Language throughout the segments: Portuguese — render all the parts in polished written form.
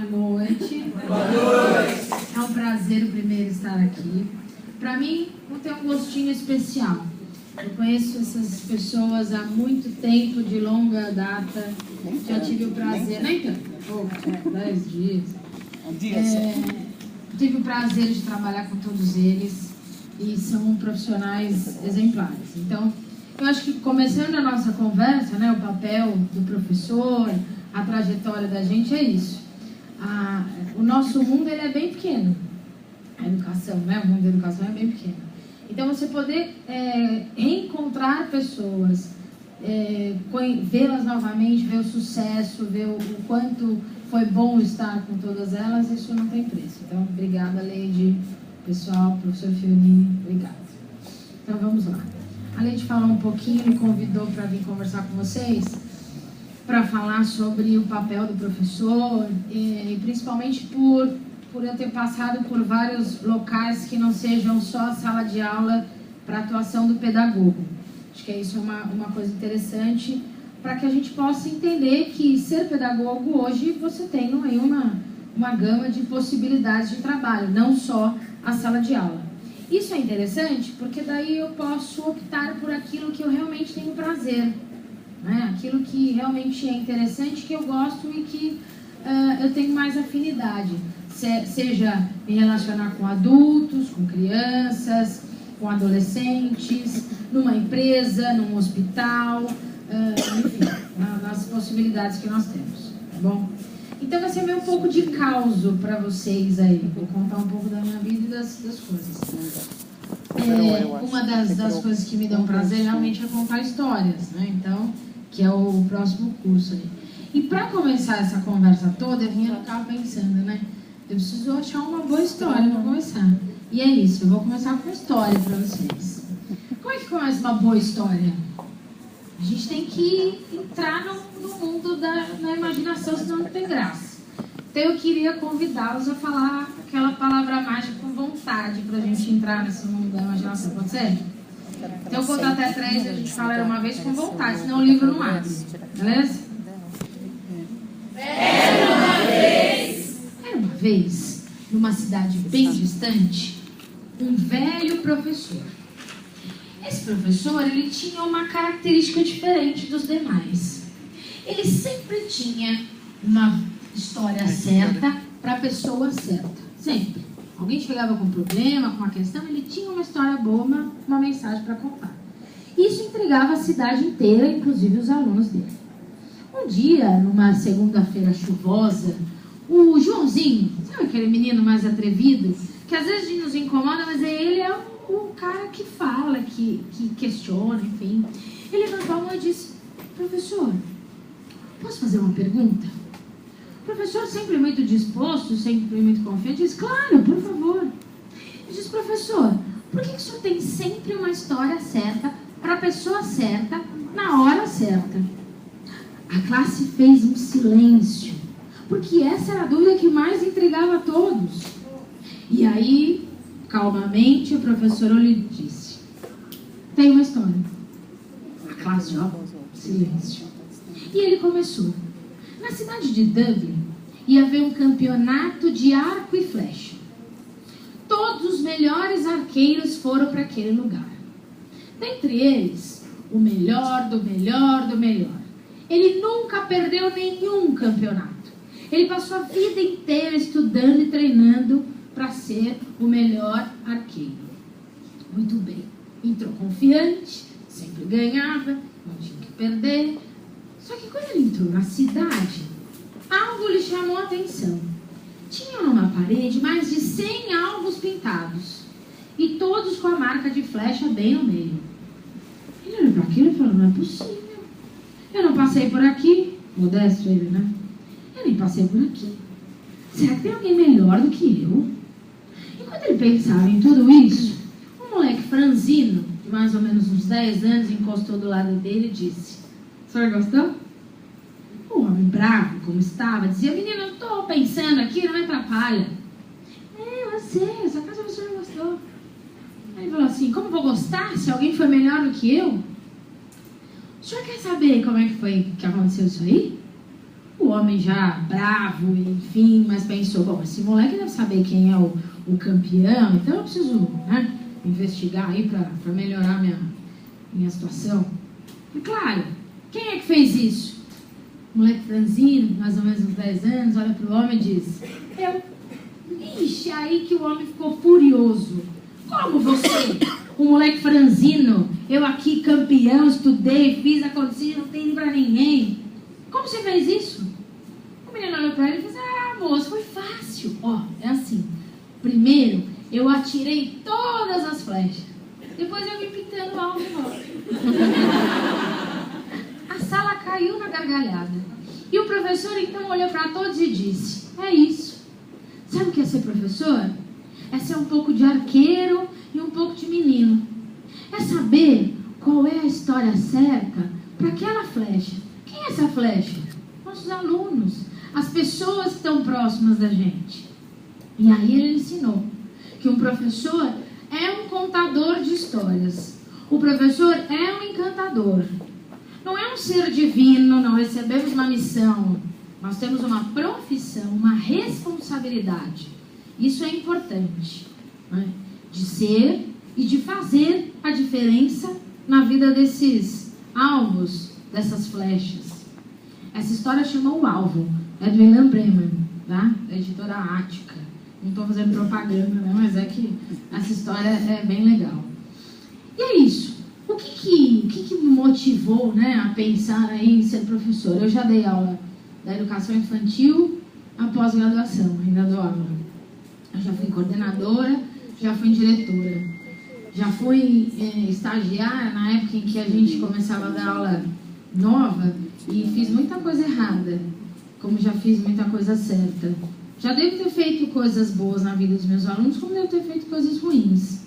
noite. Boa noite. É um prazer primeiro estar aqui. Para mim, tem um gostinho especial. Eu conheço essas pessoas há muito tempo, de longa data. Já tive o prazer, nem tanto, 10 dias. Tive o prazer de trabalhar com todos eles e são profissionais exemplares. Então, eu acho que começando a nossa conversa, né, o papel do professor, a trajetória da gente é isso. O nosso mundo ele é bem pequeno. A educação, né? O mundo da educação é bem pequeno. Então, você poder reencontrar pessoas, vê-las novamente, ver o sucesso, ver o quanto foi bom estar com todas elas, isso não tem preço. Então, obrigada, Leide, pessoal, professor Fiorini, obrigada. Então, vamos lá. A Leide falou um pouquinho, me convidou para vir conversar com vocês, para falar sobre o papel do professor, e principalmente por eu ter passado por vários locais que não sejam só a sala de aula para a atuação do pedagogo. Acho que isso é uma coisa interessante para que a gente possa entender que ser pedagogo hoje você tem aí uma gama de possibilidades de trabalho, não só a sala de aula. Isso é interessante porque daí eu posso optar por aquilo que eu realmente tenho prazer, né? Aquilo que realmente é interessante, que eu gosto e que eu tenho mais afinidade. Seja me relacionar com adultos, com crianças, com adolescentes, numa empresa, num hospital, enfim, nas possibilidades que nós temos, tá bom? Então vai ser meio um pouco de causo para vocês aí, vou contar um pouco da minha vida e das coisas. Uma das coisas que me dão prazer realmente é contar histórias, né? Então, que é o próximo curso aí. E para começar essa conversa toda, eu vinha no carro pensando, né? Eu preciso achar uma boa história para começar. E é isso, eu vou começar com uma história para vocês. Como é que começa uma boa história? A gente tem que entrar no mundo da imaginação, senão não tem graça. Então eu queria convidá-los a falar aquela palavra mágica com vontade para a gente entrar nesse mundo da imaginação, pode ser? Então eu vou contar até 3 e a gente fala uma vez com vontade, senão o livro não abre. Beleza? Era uma vez, numa cidade bem distante, um velho professor. Esse professor, ele tinha uma característica diferente dos demais. Ele sempre tinha uma história certa para a pessoa certa. Sempre. Alguém chegava com um problema, com uma questão, ele tinha uma história boa, uma mensagem para contar. Isso intrigava a cidade inteira, inclusive os alunos dele. Um dia, numa segunda-feira chuvosa, o Joãozinho, sabe aquele menino mais atrevido, que às vezes nos incomoda, mas ele é o cara que fala, que questiona, enfim. Ele levantou a mão e disse: professor, posso fazer uma pergunta? O professor, sempre muito disposto, sempre muito confiante, disse: claro, por favor. Ele disse: professor, por que o senhor tem sempre uma história certa para a pessoa certa, na hora certa? A classe fez um silêncio, porque essa era a dúvida que mais intrigava a todos. E aí, calmamente, o professor lhe disse: tem uma história. A classe, silêncio. E ele começou. Na cidade de Dublin, ia haver um campeonato de arco e flecha. Todos os melhores arqueiros foram para aquele lugar. Dentre eles, o melhor do melhor do melhor. Ele nunca perdeu nenhum campeonato. Ele passou a vida inteira estudando e treinando para ser o melhor arqueiro. Muito bem. Entrou confiante, sempre ganhava, não tinha que perder. Só que quando ele entrou na cidade, algo lhe chamou a atenção. Tinha numa parede mais de 100 alvos pintados, e todos com a marca de flecha bem no meio. Ele olhou para aquilo e falou: não é possível. Eu não passei por aqui. Modesto ele, né? Eu nem passei por aqui. Será que tem alguém melhor do que eu? Enquanto ele pensava em tudo isso, um moleque franzino, de mais ou menos uns 10 anos, encostou do lado dele e disse: o senhor gostou? O homem bravo, como estava, dizia: menino, eu estou pensando aqui, não me atrapalha. Eu sei, essa casa o senhor não gostou. Aí ele falou assim: como vou gostar se alguém foi melhor do que eu? O senhor quer saber como é que foi que aconteceu isso aí? O homem já bravo, enfim, mas pensou, bom, esse moleque deve saber quem é o campeão, então eu preciso, né, investigar aí para melhorar minha situação. E claro, quem é que fez isso? O moleque franzino, mais ou menos uns 10 anos, olha para o homem e diz, eu. Ixi, aí que o homem ficou furioso. Como você, um moleque franzino, eu aqui campeão, estudei, fiz, aconteci, não tem pra ninguém. Como você fez isso? O menino olhou pra ele e disse, moço, foi fácil. É assim, primeiro eu atirei todas as flechas, depois eu vim pintando o alvo de volta. A sala caiu na gargalhada. E o professor então olhou para todos e disse, é isso. Sabe o que é ser professor? É ser um pouco de arqueiro e um pouco de menino. É saber qual é a história certa para aquela flecha. Quem é essa flecha? Nossos alunos, as pessoas que estão próximas da gente. E aí ele ensinou que um professor é um contador de histórias. O professor é um encantador. Não é um ser divino, não recebemos uma missão. Nós temos uma profissão, uma responsabilidade. Isso é importante, né? De ser e de fazer a diferença na vida desses alvos, dessas flechas. Essa história chama O Alvo, é do Ilan Breman, tá? Da editora Ática. Não estou fazendo propaganda, né? Mas é que essa história é bem legal. E é isso. O que me motivou, né, a pensar aí em ser professor? Eu já dei aula da educação infantil à pós-graduação, ainda dou aula. Eu já fui coordenadora, já fui diretora. Já fui estagiária na época em que a gente começava a dar aula nova e fiz muita coisa errada, como já fiz muita coisa certa. Já devo ter feito coisas boas na vida dos meus alunos, como devo ter feito coisas ruins.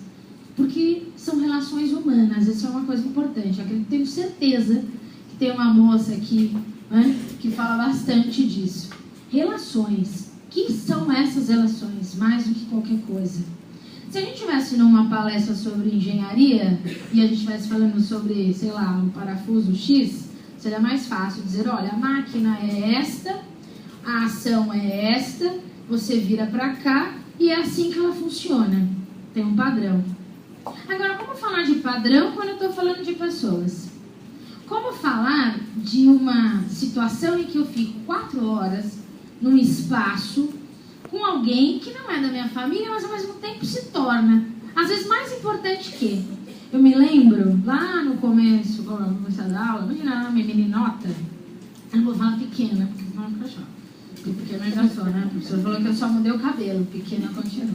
Porque são relações humanas, isso é uma coisa importante. Eu tenho certeza que tem uma moça aqui, né, que fala bastante disso. Relações. O que são essas relações? Mais do que qualquer coisa. Se a gente estivesse numa palestra sobre engenharia e a gente estivesse falando sobre, sei lá, um parafuso X, seria mais fácil dizer, olha, a máquina é esta, a ação é esta, você vira para cá e é assim que ela funciona. Tem um padrão. Agora, como falar de padrão quando eu estou falando de pessoas? Como falar de uma situação em que eu fico 4 horas num espaço com alguém que não é da minha família, mas ao mesmo tempo se torna, às vezes, mais importante que. Eu me lembro, lá no começo, quando eu comecei a dar aula, imagina uma meninota, eu não vou falar pequena, porque senão fica chato. Porque pequena já sou, né? A professora falou que eu só mudei o cabelo, pequena continua.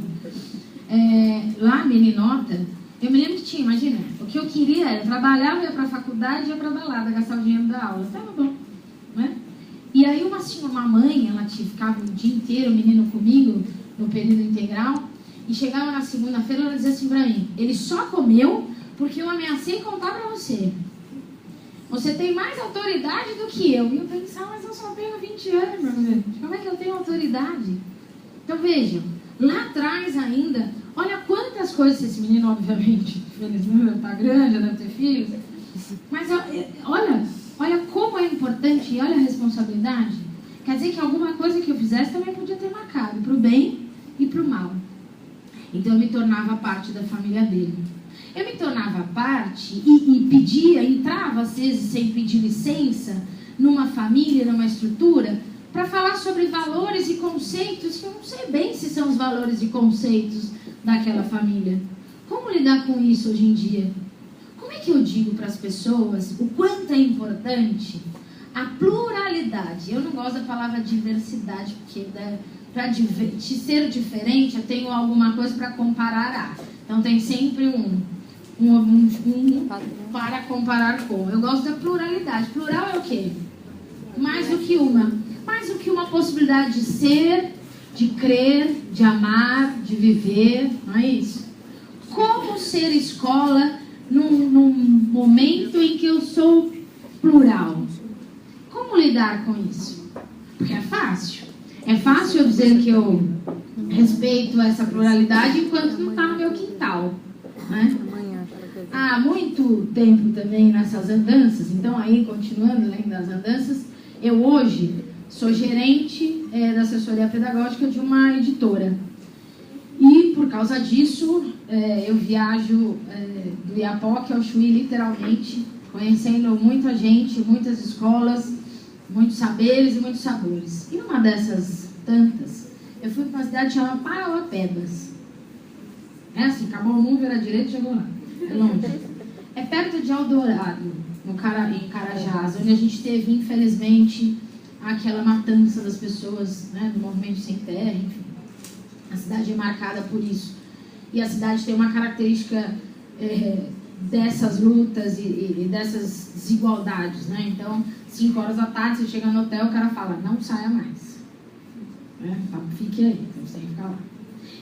Lá, meninota, eu me lembro que tinha, imagina, o que eu queria era trabalhar, ia pra faculdade, ia pra balada, gastar o dinheiro da aula. Tava bom, né? E aí uma mãe, ela ficava o dia inteiro, o menino comigo, no período integral, e chegava na segunda-feira, ela dizia assim pra mim, ele só comeu porque eu ameacei contar pra você. Você tem mais autoridade do que eu. E eu pensava, mas eu só tenho 20 anos, meu Deus. Como é que eu tenho autoridade? Então vejam, lá atrás ainda, olha quantas coisas esse menino, obviamente, felizmente está grande, já deve ter filhos, mas olha como é importante e olha a responsabilidade. Quer dizer que alguma coisa que eu fizesse também podia ter marcado, para o bem e para o mal. Então eu me tornava parte da família dele. Eu me tornava parte e pedia, entrava às vezes sem pedir licença, numa família, numa estrutura, para falar sobre valores e conceitos que eu não sei bem se são os valores e conceitos daquela família. Como lidar com isso hoje em dia? Como é que eu digo para as pessoas o quanto é importante a pluralidade? Eu não gosto da palavra diversidade, porque para ser diferente eu tenho alguma coisa para comparar a. Então tem sempre um para comparar com. Eu gosto da pluralidade. Plural é o quê? Mais do que uma. Mais do que uma possibilidade de ser, de crer, de amar, de viver. Não é isso? Como ser escola num momento em que eu sou plural? Como lidar com isso? Porque é fácil. É fácil eu dizer que eu respeito essa pluralidade enquanto não está no meu quintal, né? Há muito tempo também nessas andanças, então aí continuando além das andanças, eu hoje sou gerente da assessoria pedagógica de uma editora. E, por causa disso, eu viajo do Iapoque ao Chuí, literalmente, conhecendo muita gente, muitas escolas, muitos saberes e muitos sabores. E numa dessas tantas, eu fui para uma cidade chamada Parauapebas. É assim, acabou o mundo, vira direito e chegou lá. É longe. É perto de Eldorado, em Carajás, onde a gente teve, infelizmente, aquela matança das pessoas, né, do movimento sem terra, enfim. A cidade é marcada por isso. E a cidade tem uma característica dessas lutas e dessas desigualdades, né? Então, 5 horas da tarde, você chega no hotel, o cara fala, não saia mais. Fique aí, então você tem que ficar lá.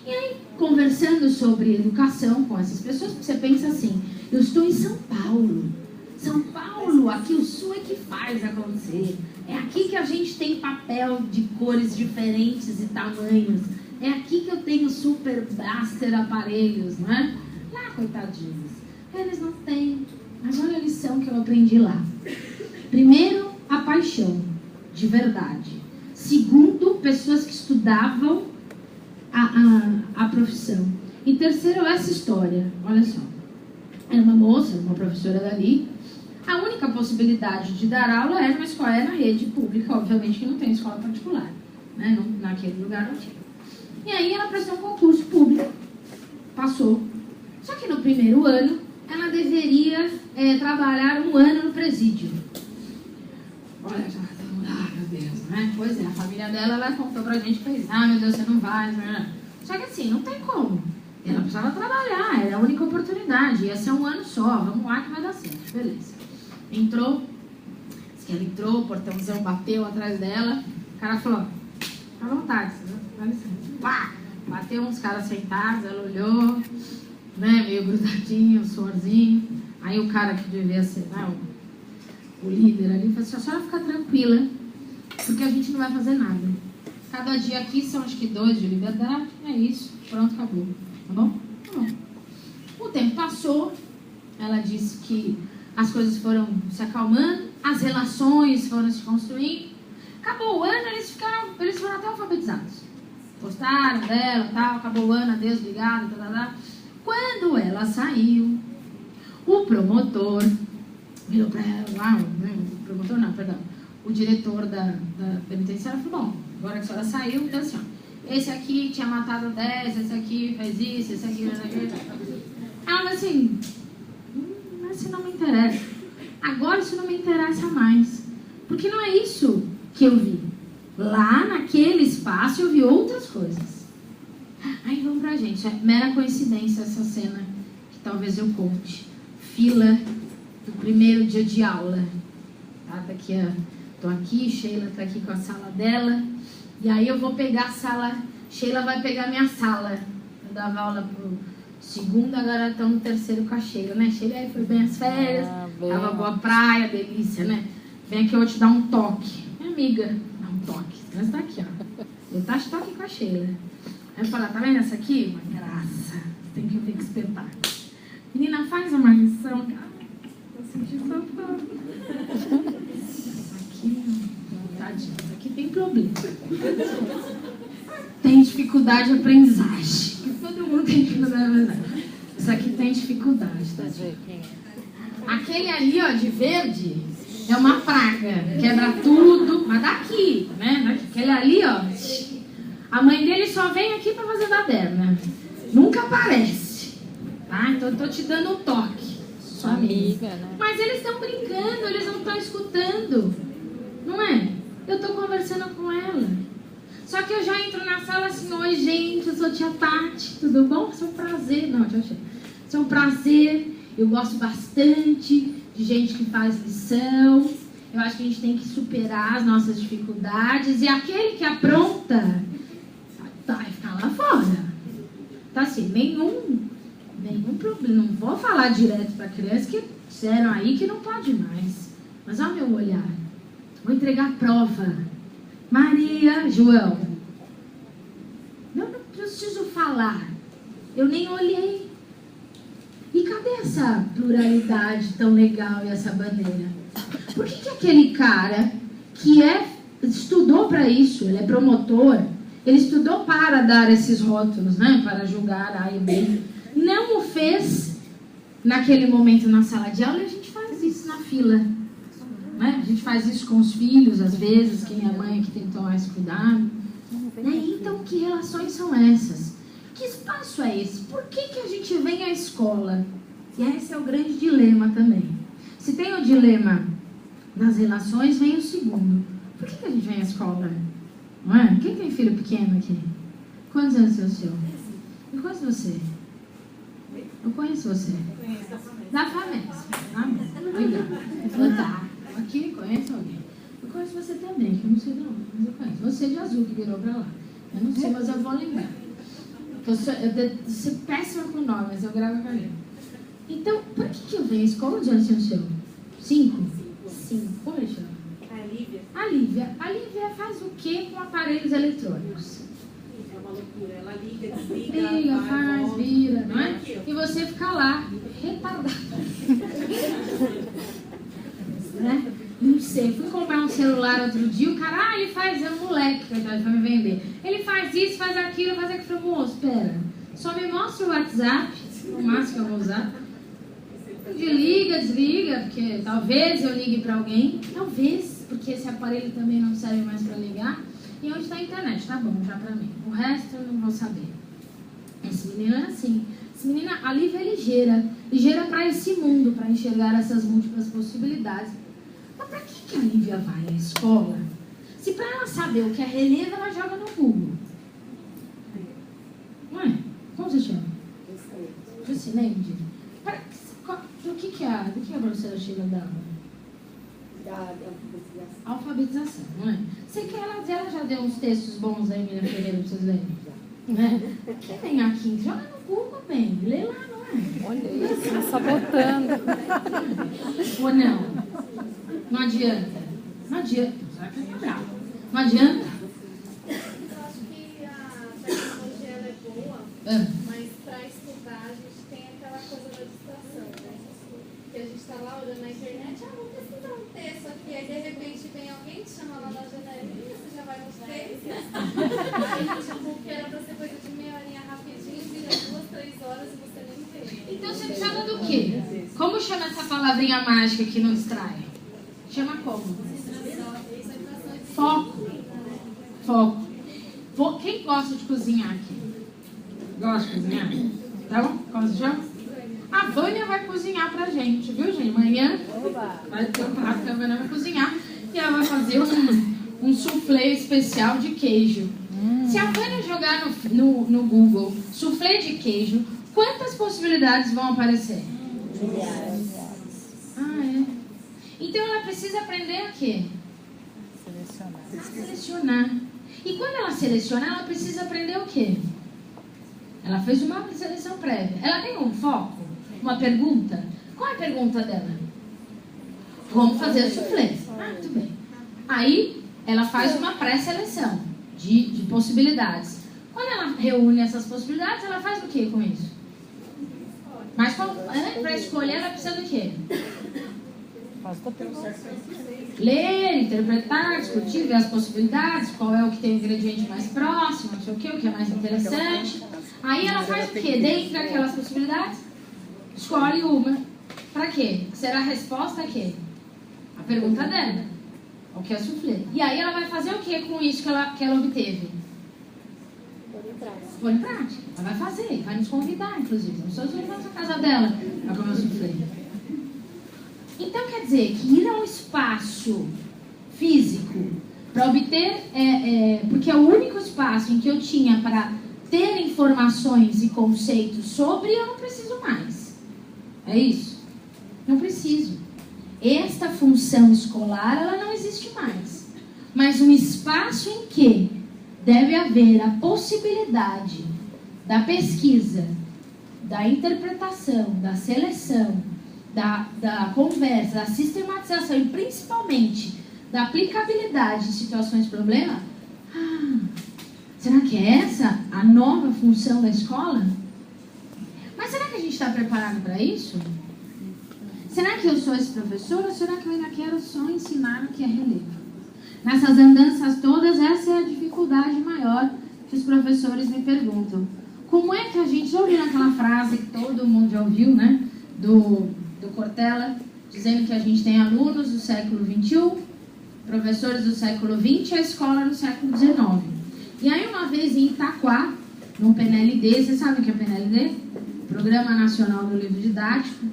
E aí, conversando sobre educação com essas pessoas, você pensa assim, eu estou em São Paulo. São Paulo, aqui o Sul é que faz acontecer. É aqui que a gente tem papel de cores diferentes e tamanhos. É aqui que eu tenho super blaster aparelhos, não é? Lá, coitadinhos. Eles não têm. Mas olha a lição que eu aprendi lá. Primeiro, a paixão, de verdade. Segundo, pessoas que estudavam a profissão. E terceiro, essa história. Olha só. Era uma moça, uma professora dali. A única possibilidade de dar aula era uma escola, era na rede pública, obviamente que não tem escola particular. Né? Naquele lugar não tinha. E aí ela prestou um concurso público, passou. Só que no primeiro ano, ela deveria trabalhar 1 ano no presídio. Olha, meu Deus, né? Pois é, a família dela, ela contou pra gente, fez, meu Deus, você não vai, né? Só que assim, não tem como. Ela precisava trabalhar, era a única oportunidade, ia ser 1 ano só, vamos lá que vai dar certo, beleza. Entrou, disse que ela entrou, o portãozão bateu atrás dela, o cara falou, fica à vontade, dá licença. Pá! Bateu uns caras sentados, ela olhou, né, meio grudadinho, suorzinho. Aí o cara que devia ser, né, o líder ali, falou assim, a senhora fica tranquila, porque a gente não vai fazer nada. Cada dia aqui são acho que 2 de liberdade, é isso, pronto, acabou. Tá bom? Tá bom. O tempo passou, ela disse que as coisas foram se acalmando, as relações foram se construindo. Acabou o ano, eles foram até alfabetizados. Gostaram dela, tal, acabou o ano, adeus, obrigado, tal. Quando ela saiu, o promotor virou para ela, o diretor da penitenciária falou, bom, agora que a senhora saiu, então assim, ó, esse aqui tinha matado 10, esse aqui fez isso, esse aqui fez aquilo. Ela falou assim, mas isso não me interessa. Agora isso não me interessa mais. Porque não é isso que eu vi. Lá naquele espaço eu vi outras coisas. Aí vamos pra gente. É mera coincidência essa cena que talvez eu conte. Fila do primeiro dia de aula. Tá? Tô aqui, Sheila tá aqui com a sala dela. E aí eu vou pegar a sala. Sheila vai pegar minha sala. Eu dava aula pro segundo, agora estamos no terceiro com a Sheila, né? Sheila aí foi bem as férias. Tava boa praia, delícia, né? Vem aqui, eu vou te dar um toque. Minha amiga, dá um toque. Mas tá aqui, ó. Eu tá toque com a Sheila. Aí eu falo, tá vendo essa aqui? Uma graça. Tem que espetar. Menina, faz uma lição. Eu senti só falta. Aqui, tadinha, aqui tem problema. Tem dificuldade de aprendizagem. Todo mundo tem dificuldade de aprendizagem. Isso aqui tem dificuldade, tadinha. Aquele ali, ó, de verde, é uma praga. Quebra tudo. Mas daqui, né? Aquele ali, ó. A mãe dele só vem aqui pra fazer baderna. Nunca aparece. Tá? Então eu tô te dando um toque. Sua amiga, né? Mas eles estão brincando, eles não estão escutando. Não é? Eu tô conversando com ela. Só que eu já entro na sala assim, oi gente, eu sou tia Tati, tudo bom? Isso é um prazer. Não, tia Sheila. Isso é um prazer. Eu gosto bastante de gente que faz lição. Eu acho que a gente tem que superar as nossas dificuldades. E aquele que apronta, vai ficar lá fora. Tá assim, nenhum problema. Não vou falar direto pra criança que disseram aí que não pode mais. Mas olha o meu olhar. Vou entregar a prova. Maria, João. Eu não preciso falar. Eu nem olhei. E cadê essa pluralidade tão legal e essa bandeira? Por que aquele cara que é estudou para isso, ele é promotor, ele estudou para dar esses rótulos, né? Para julgar A e B. Não o fez naquele momento na sala de aula, e a gente faz isso na fila. Né? A gente faz isso com os filhos, às vezes, que minha mãe que tem que tomar esse cuidado. Né? Então, que relações são essas? Que espaço é esse? Por que a gente vem à escola? E esse é o grande dilema também. Se tem o dilema das relações, vem o segundo. Por que a gente vem à escola? Não é? Quem tem filho pequeno aqui? Quantos anos é o seu? Eu conheço você. Eu conheço você. Da FAMES. Legal. Tá. Aqui, conheço alguém. Eu conheço você também, que eu não sei de onde, mas eu conheço. Você de azul que virou pra lá. Eu não sei, mas eu vou lembrar. Eu sou péssima com nome, mas eu gravo com ele. Então, por que eu venho à escola? Onde é o seu? 5? 5. Como ele chama? A Lívia. A Lívia faz o que com aparelhos eletrônicos? É uma loucura. Ela liga, desliga, faz, vira, não é? E você fica lá, retardado. Né? Não sei, fui comprar um celular outro dia, o cara, ele faz, é um moleque que vai me vender. Ele faz isso, faz aquilo, faz aquilo. Eu falei, moço, espera, só me mostra o WhatsApp, o máximo que eu vou usar. Desliga, porque talvez eu ligue para alguém, talvez, porque esse aparelho também não serve mais para ligar. E onde está a internet? Tá bom, já para mim. O resto eu não vou saber. Esse menino é assim. Esse menino, a Lívia é ligeira para esse mundo, para enxergar essas múltiplas possibilidades. Mas para que a Lívia vai à escola? Se para ela saber o que é relevo, ela joga no Google. Não é? Como você chama? Jucineide. Do que a professora chega da aula? Da Alfabetização, não é? Sei que ela já deu uns textos bons aí, Miriam Ferreira, pra vocês verem. Né? Quem vem aqui, joga no Google, bem, lê lá, não é? Olha isso, tá sabotando. Ou não? Não adianta. Não adianta. Será que é bravo? Não adianta. Eu acho que a tecnologia ela é boa, mas para estudar a gente tem aquela coisa da distração, né? Que a gente está lá olhando na internet, vamos pesquisar um texto aqui, aí de repente vem alguém te chama lá na janelinha, você já vai nos textos. Aí, tipo, que era para ser coisa de meia horinha rapidinho, vira 2, 3 horas e você nem vê. Então você precisava do quê? Como chama essa palavrinha mágica que não distrai? Chama como? Foco. Quem gosta de cozinhar aqui? Gosta de cozinhar? Então, como se chama? A Vânia vai cozinhar pra gente, viu, gente? Amanhã vai tampar a câmera, vai cozinhar e ela vai fazer um soufflé especial de queijo. Se a Vânia jogar no Google soufflé de queijo, quantas possibilidades vão aparecer? É. Então ela precisa aprender o quê? Selecionar. E quando ela seleciona, ela precisa aprender o quê? Ela fez uma seleção prévia. Ela tem um foco? Uma pergunta? Qual é a pergunta dela? Como fazer soufflé? Muito bem. Aí, ela faz uma pré-seleção de possibilidades. Quando ela reúne essas possibilidades, ela faz o que com isso? Mas para escolher, ela precisa do quê? Ler, interpretar, discutir, ver as possibilidades, qual é o que tem o ingrediente mais próximo, não sei o que é mais interessante. Aí ela faz o quê? Dentre aquelas possibilidades, escolhe uma. Para quê? Será a resposta a quê? A pergunta dela. O que é soufflé? E aí ela vai fazer o que com isso que ela obteve? Pôr em prática. Ela vai fazer, vai nos convidar, inclusive. As pessoas vão na casa dela para comer o soufflé. Então quer dizer que ir a um espaço físico para obter, porque é o único espaço em que eu tinha para ter informações e conceitos sobre, eu não preciso mais. É isso? Não preciso. Esta função escolar, ela não existe mais. Mas um espaço em que deve haver a possibilidade da pesquisa, da interpretação, da seleção, da conversa, da sistematização e principalmente da aplicabilidade de situações de problema. Será que é essa a nova função da escola? Mas será que a gente está preparado para isso? Será que eu sou esse professor ou será que eu ainda quero só ensinar o que é relevo? nessas andanças todas, essa é a dificuldade maior que os professores me perguntam. Como é que a gente... Já ouviu aquela frase que todo mundo já ouviu, né? Do Cortella, dizendo que a gente tem alunos do século XXI, professores do século XX e a escola do século XIX. E aí, uma vez em Itaquá, no PNLD, vocês sabem o que é PNLD? Programa Nacional do Livro Didático.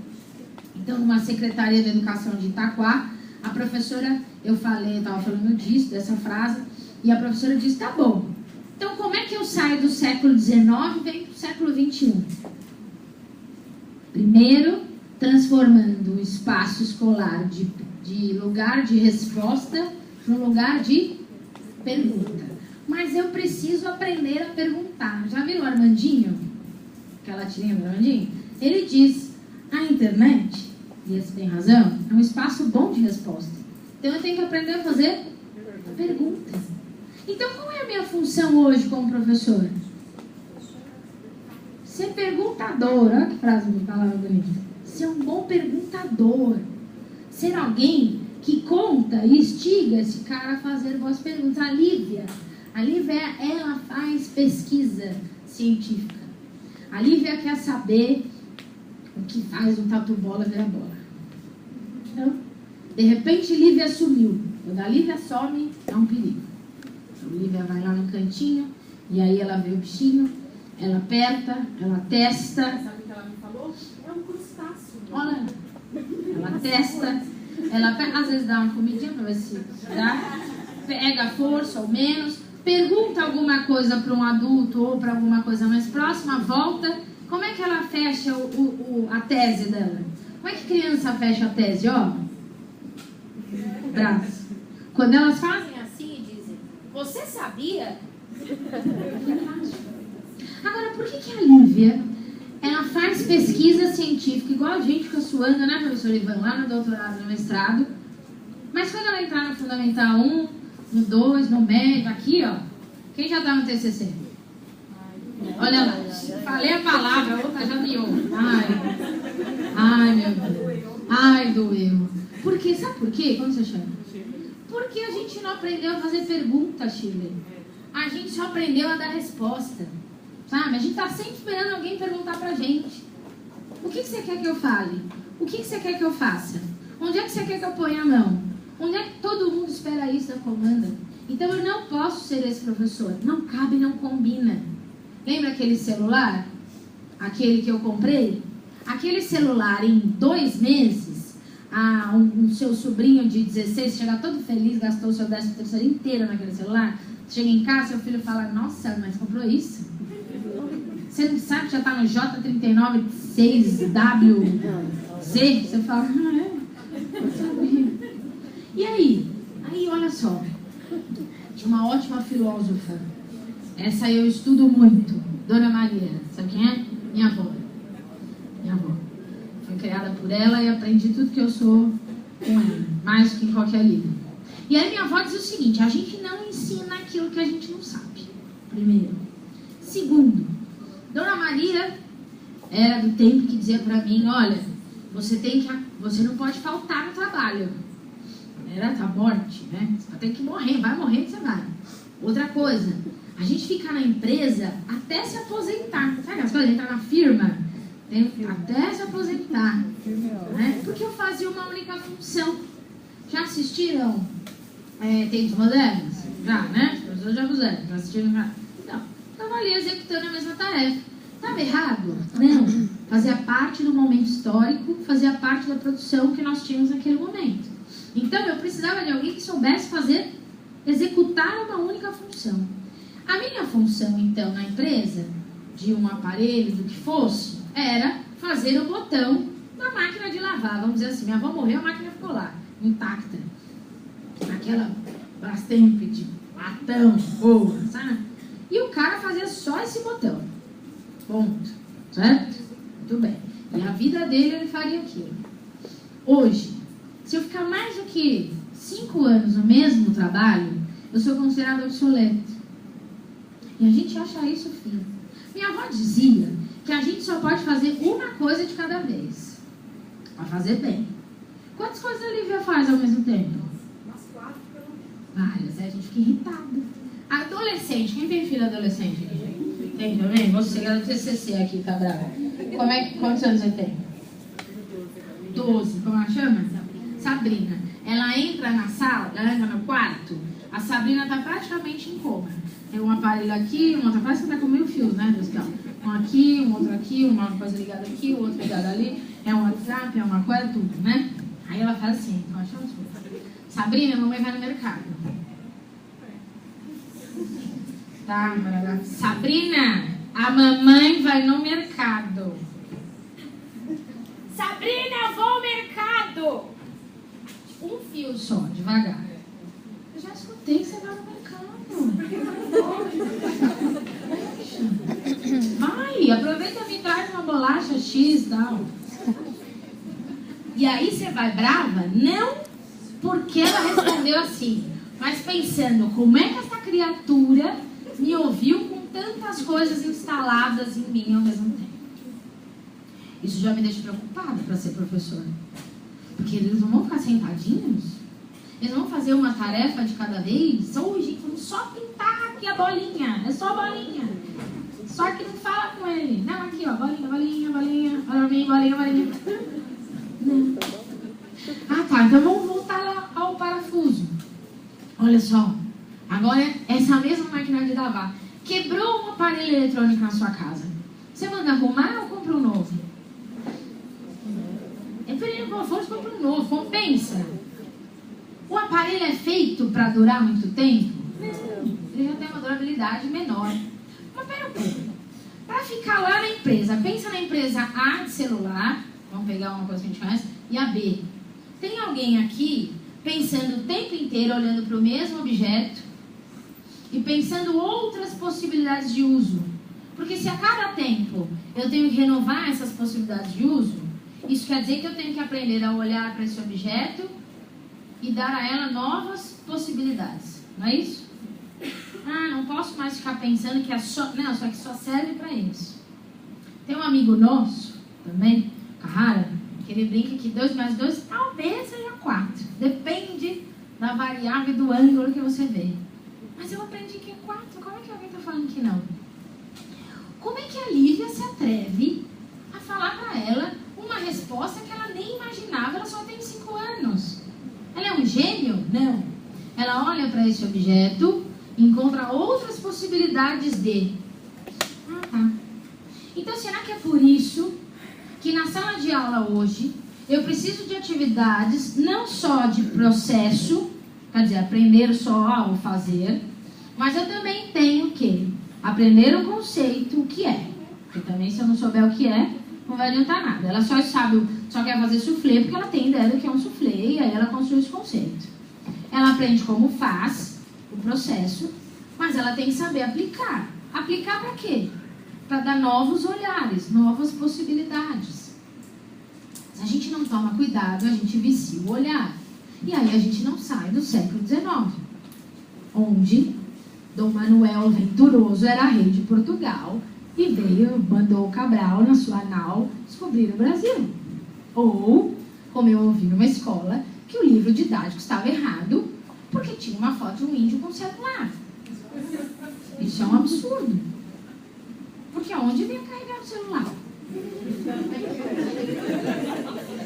Então, numa Secretaria de Educação de Itaquá, a professora, eu estava falando disso, dessa frase, e a professora disse, tá bom, então como é que eu saio do século XIX e venho para o século XXI? Primeiro, transformando o espaço escolar de lugar de resposta para um lugar de pergunta. Mas eu preciso aprender a perguntar. Já viram o Armandinho? Aquela tirinha do Armandinho? Ele diz, a internet, e esse tem razão, é um espaço bom de resposta. Então eu tenho que aprender a fazer perguntas. Então qual é a minha função hoje como professora? Ser perguntador. Olha que frase, palavra bonita. Ser um bom perguntador. Ser alguém que conta e instiga esse cara a fazer boas perguntas. A Lívia, ela faz pesquisa científica. A Lívia quer saber o que faz um tatu-bola virar bola. Então, de repente, Lívia sumiu. Quando a Lívia some, é um perigo. Então, a Lívia vai lá no cantinho, e aí ela vê o bichinho, ela aperta, ela testa. Sabe o que ela me falou? É um crustáceo. Olha, ela testa, às vezes dá uma comidinha para ver se dá, pega força ou menos, pergunta alguma coisa para um adulto ou para alguma coisa mais próxima, volta. Como é que ela fecha a tese dela? Como é que criança fecha a tese? Ó, braço. Quando elas fazem assim e dizem, você sabia? Agora, por que a Lívia, ela faz pesquisa científica, igual a gente fica suando, né, professor Ivan, lá no doutorado, no mestrado, mas quando ela entrar no Fundamental 1, no 2, no médio, aqui, ó, quem já tá no TCC? Olha lá, falei a palavra, a outra já miou. Ai, meu Deus. Ai, doeu. Por quê? Sabe por quê? Como você chama? Porque a gente não aprendeu a fazer pergunta, Chile. A gente só aprendeu a dar resposta. Sabe? A gente tá sempre esperando alguém perguntar pra gente. O que você quer que eu fale? O que você quer que eu faça? Onde é que você quer que eu ponha a mão? Onde é que todo mundo espera isso da comanda? Então eu não posso ser esse professor. Não cabe, não combina. Lembra aquele celular? Aquele que eu comprei? Aquele celular, em 2 meses, um seu sobrinho de 16 chega todo feliz, gastou o seu 13º inteiro naquele celular. Chega em casa, seu filho fala, nossa, mas comprou isso? Você não sabe que já está no J39 6WZ? Você fala, eu sabia. E aí? Aí, olha só. Tinha uma ótima filósofa. Essa eu estudo muito. Dona Maria. Sabe quem é? Minha avó. Minha avó. Fui criada por ela e aprendi tudo que eu sou com ela. Mais do que em qualquer livro. E aí minha avó diz o seguinte, a gente não ensina aquilo que a gente não sabe. Primeiro. Segundo, Dona Maria era do tempo que dizia pra mim, olha, você não pode faltar no trabalho. Era a morte, né? Você vai ter que morrer, vai morrer que você vai. Outra coisa, a gente fica na empresa até se aposentar. Sabe as coisas? Entrar na firma, até se aposentar. Né? Porque eu fazia uma única função. Já assistiram Tempos Modernos? Já, né? Os professores já fizeram. Já assistiram? Já. Então, estava ali executando a mesma tarefa. Estava errado? Não. Fazia parte do momento histórico, fazia parte da produção que nós tínhamos naquele momento. Então, eu precisava de alguém que soubesse executar uma única função. A minha função, então, na empresa, de um aparelho, do que fosse, era fazer o botão da máquina de lavar. Vamos dizer assim, minha avó morreu, a máquina ficou lá, intacta. Aquela Brastemp de latão, boa, sabe? E o cara fazia só esse botão. Ponto. Certo? Muito bem. E a vida dele, ele faria aquilo. Hoje, se eu ficar mais do que 5 anos no mesmo trabalho, eu sou considerado obsoleto. E a gente acha isso fino. Minha avó dizia que a gente só pode fazer uma coisa de cada vez. Para fazer bem. Quantas coisas a Lívia faz ao mesmo tempo? Umas 4, pelo menos. Várias, aí a gente fica irritado. Adolescente, quem tem filho adolescente aqui? Tem também? Você é do TCC aqui, tá brava? Quantos anos você tem? 12, como ela chama? Sabrina. Ela entra na sala, ela entra no quarto, a Sabrina tá praticamente em coma. Tem um aparelho aqui, um outro, parece que tá com 1000 fios, né, Deuscão? Um aqui, um outro aqui, uma coisa ligada aqui, o outro ligado ali, é um WhatsApp, é uma coisa, tudo, né? Aí ela fala assim, então achamos tudo. Sabrina, a mamãe vai no mercado. Tá, Marará. Sabrina, a mamãe vai no mercado. Sabrina, eu vou ao mercado. Um fio só, devagar. Eu já escutei que você vai no mercado. Vai, aproveita e me traz uma bolacha X e tal. E aí você vai brava, não porque ela respondeu assim, mas pensando, como é que essa criatura me ouviu com tantas coisas instaladas em mim ao mesmo tempo? Isso já me deixa preocupada para ser professora. Porque eles não vão ficar sentadinhos? Eles vão fazer uma tarefa de cada vez? Hoje, vamos só pintar aqui a bolinha. É só bolinha. Só que não fala com ele. Não, aqui, ó, bolinha, bolinha, bolinha. Olha bem, bolinha, bolinha. Não. Ah, tá. Então vamos voltar lá ao parafuso. Olha só. Agora, essa mesma máquina de lavar quebrou um aparelho eletrônico na sua casa. Você manda arrumar ou compra um novo? É preferindo conforto, compra um novo. Compensa. O aparelho é feito para durar muito tempo? Não. Ele já tem uma durabilidade menor. Mas pera um pouco. Para ficar lá na empresa, pensa na empresa A de celular, vamos pegar uma coisa que a gente conhece, e a B. Tem alguém aqui pensando o tempo inteiro, olhando para o mesmo objeto e pensando outras possibilidades de uso? Porque se a cada tempo eu tenho que renovar essas possibilidades de uso, isso quer dizer que eu tenho que aprender a olhar para esse objeto e dar a ela novas possibilidades. Não é isso? Ah, não posso mais ficar pensando que é só... Não, só que só serve para isso. Tem um amigo nosso, também, Carrara, que ele brinca que 2 mais 2 talvez seja 4. Depende da variável e do ângulo que você vê. Mas eu aprendi que é 4. Como é que alguém está falando que não? Como é que a Lívia se atreve a falar para ela uma resposta que ela nem imaginava? Ela só tem 5 anos. Ela é um gênio? Não. Ela olha para esse objeto e encontra outras possibilidades de... Ah, tá. Então, será que é por isso que na sala de aula hoje eu preciso de atividades não só de processo, quer dizer, aprender só ao fazer, mas eu também tenho que aprender o conceito, o que é. Porque também, se eu não souber o que é, não vai adiantar nada. Ela só quer fazer soufflé porque ela tem ideia do que é um soufflé e aí ela construi esse conceito. Ela aprende como faz o processo, mas ela tem que saber aplicar. Aplicar para quê? Para dar novos olhares, novas possibilidades. Se a gente não toma cuidado, a gente vicia o olhar. E aí a gente não sai do século XIX, onde Dom Manuel Venturoso era rei de Portugal e mandou Cabral, na sua nau, descobrir o Brasil. Ou, como eu ouvi numa escola, que o livro didático estava errado porque tinha uma foto de um índio com celular. Isso é um absurdo. Porque aonde vinha carregar o celular?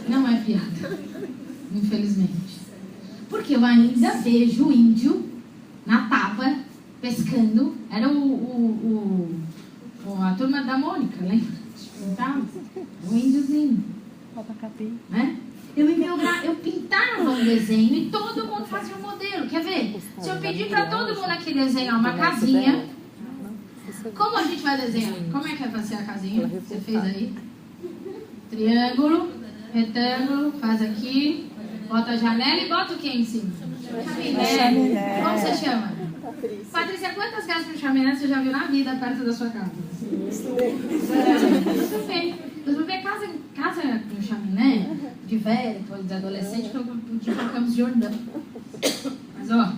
Não é piada, infelizmente. Porque eu ainda vejo o índio na taba pescando. Era a turma da Mônica, lembra? Então, o índiozinho. Né? Eu pintava um desenho e todo mundo fazia um modelo. Quer ver? Se eu pedir para todo mundo aqui desenhar uma casinha, como a gente vai desenhar? Como é que vai fazer a casinha? Você fez aí? Triângulo, retângulo, faz aqui, bota a janela e bota o que em cima? Chaminé. Como você chama? Patrícia, quantas casas com chaminé você já viu na vida perto da sua casa? Muito bem. Eu vou ver casa com chaminé, de velho, de adolescente, que eu podia colocamos de Jordão. Mas ó,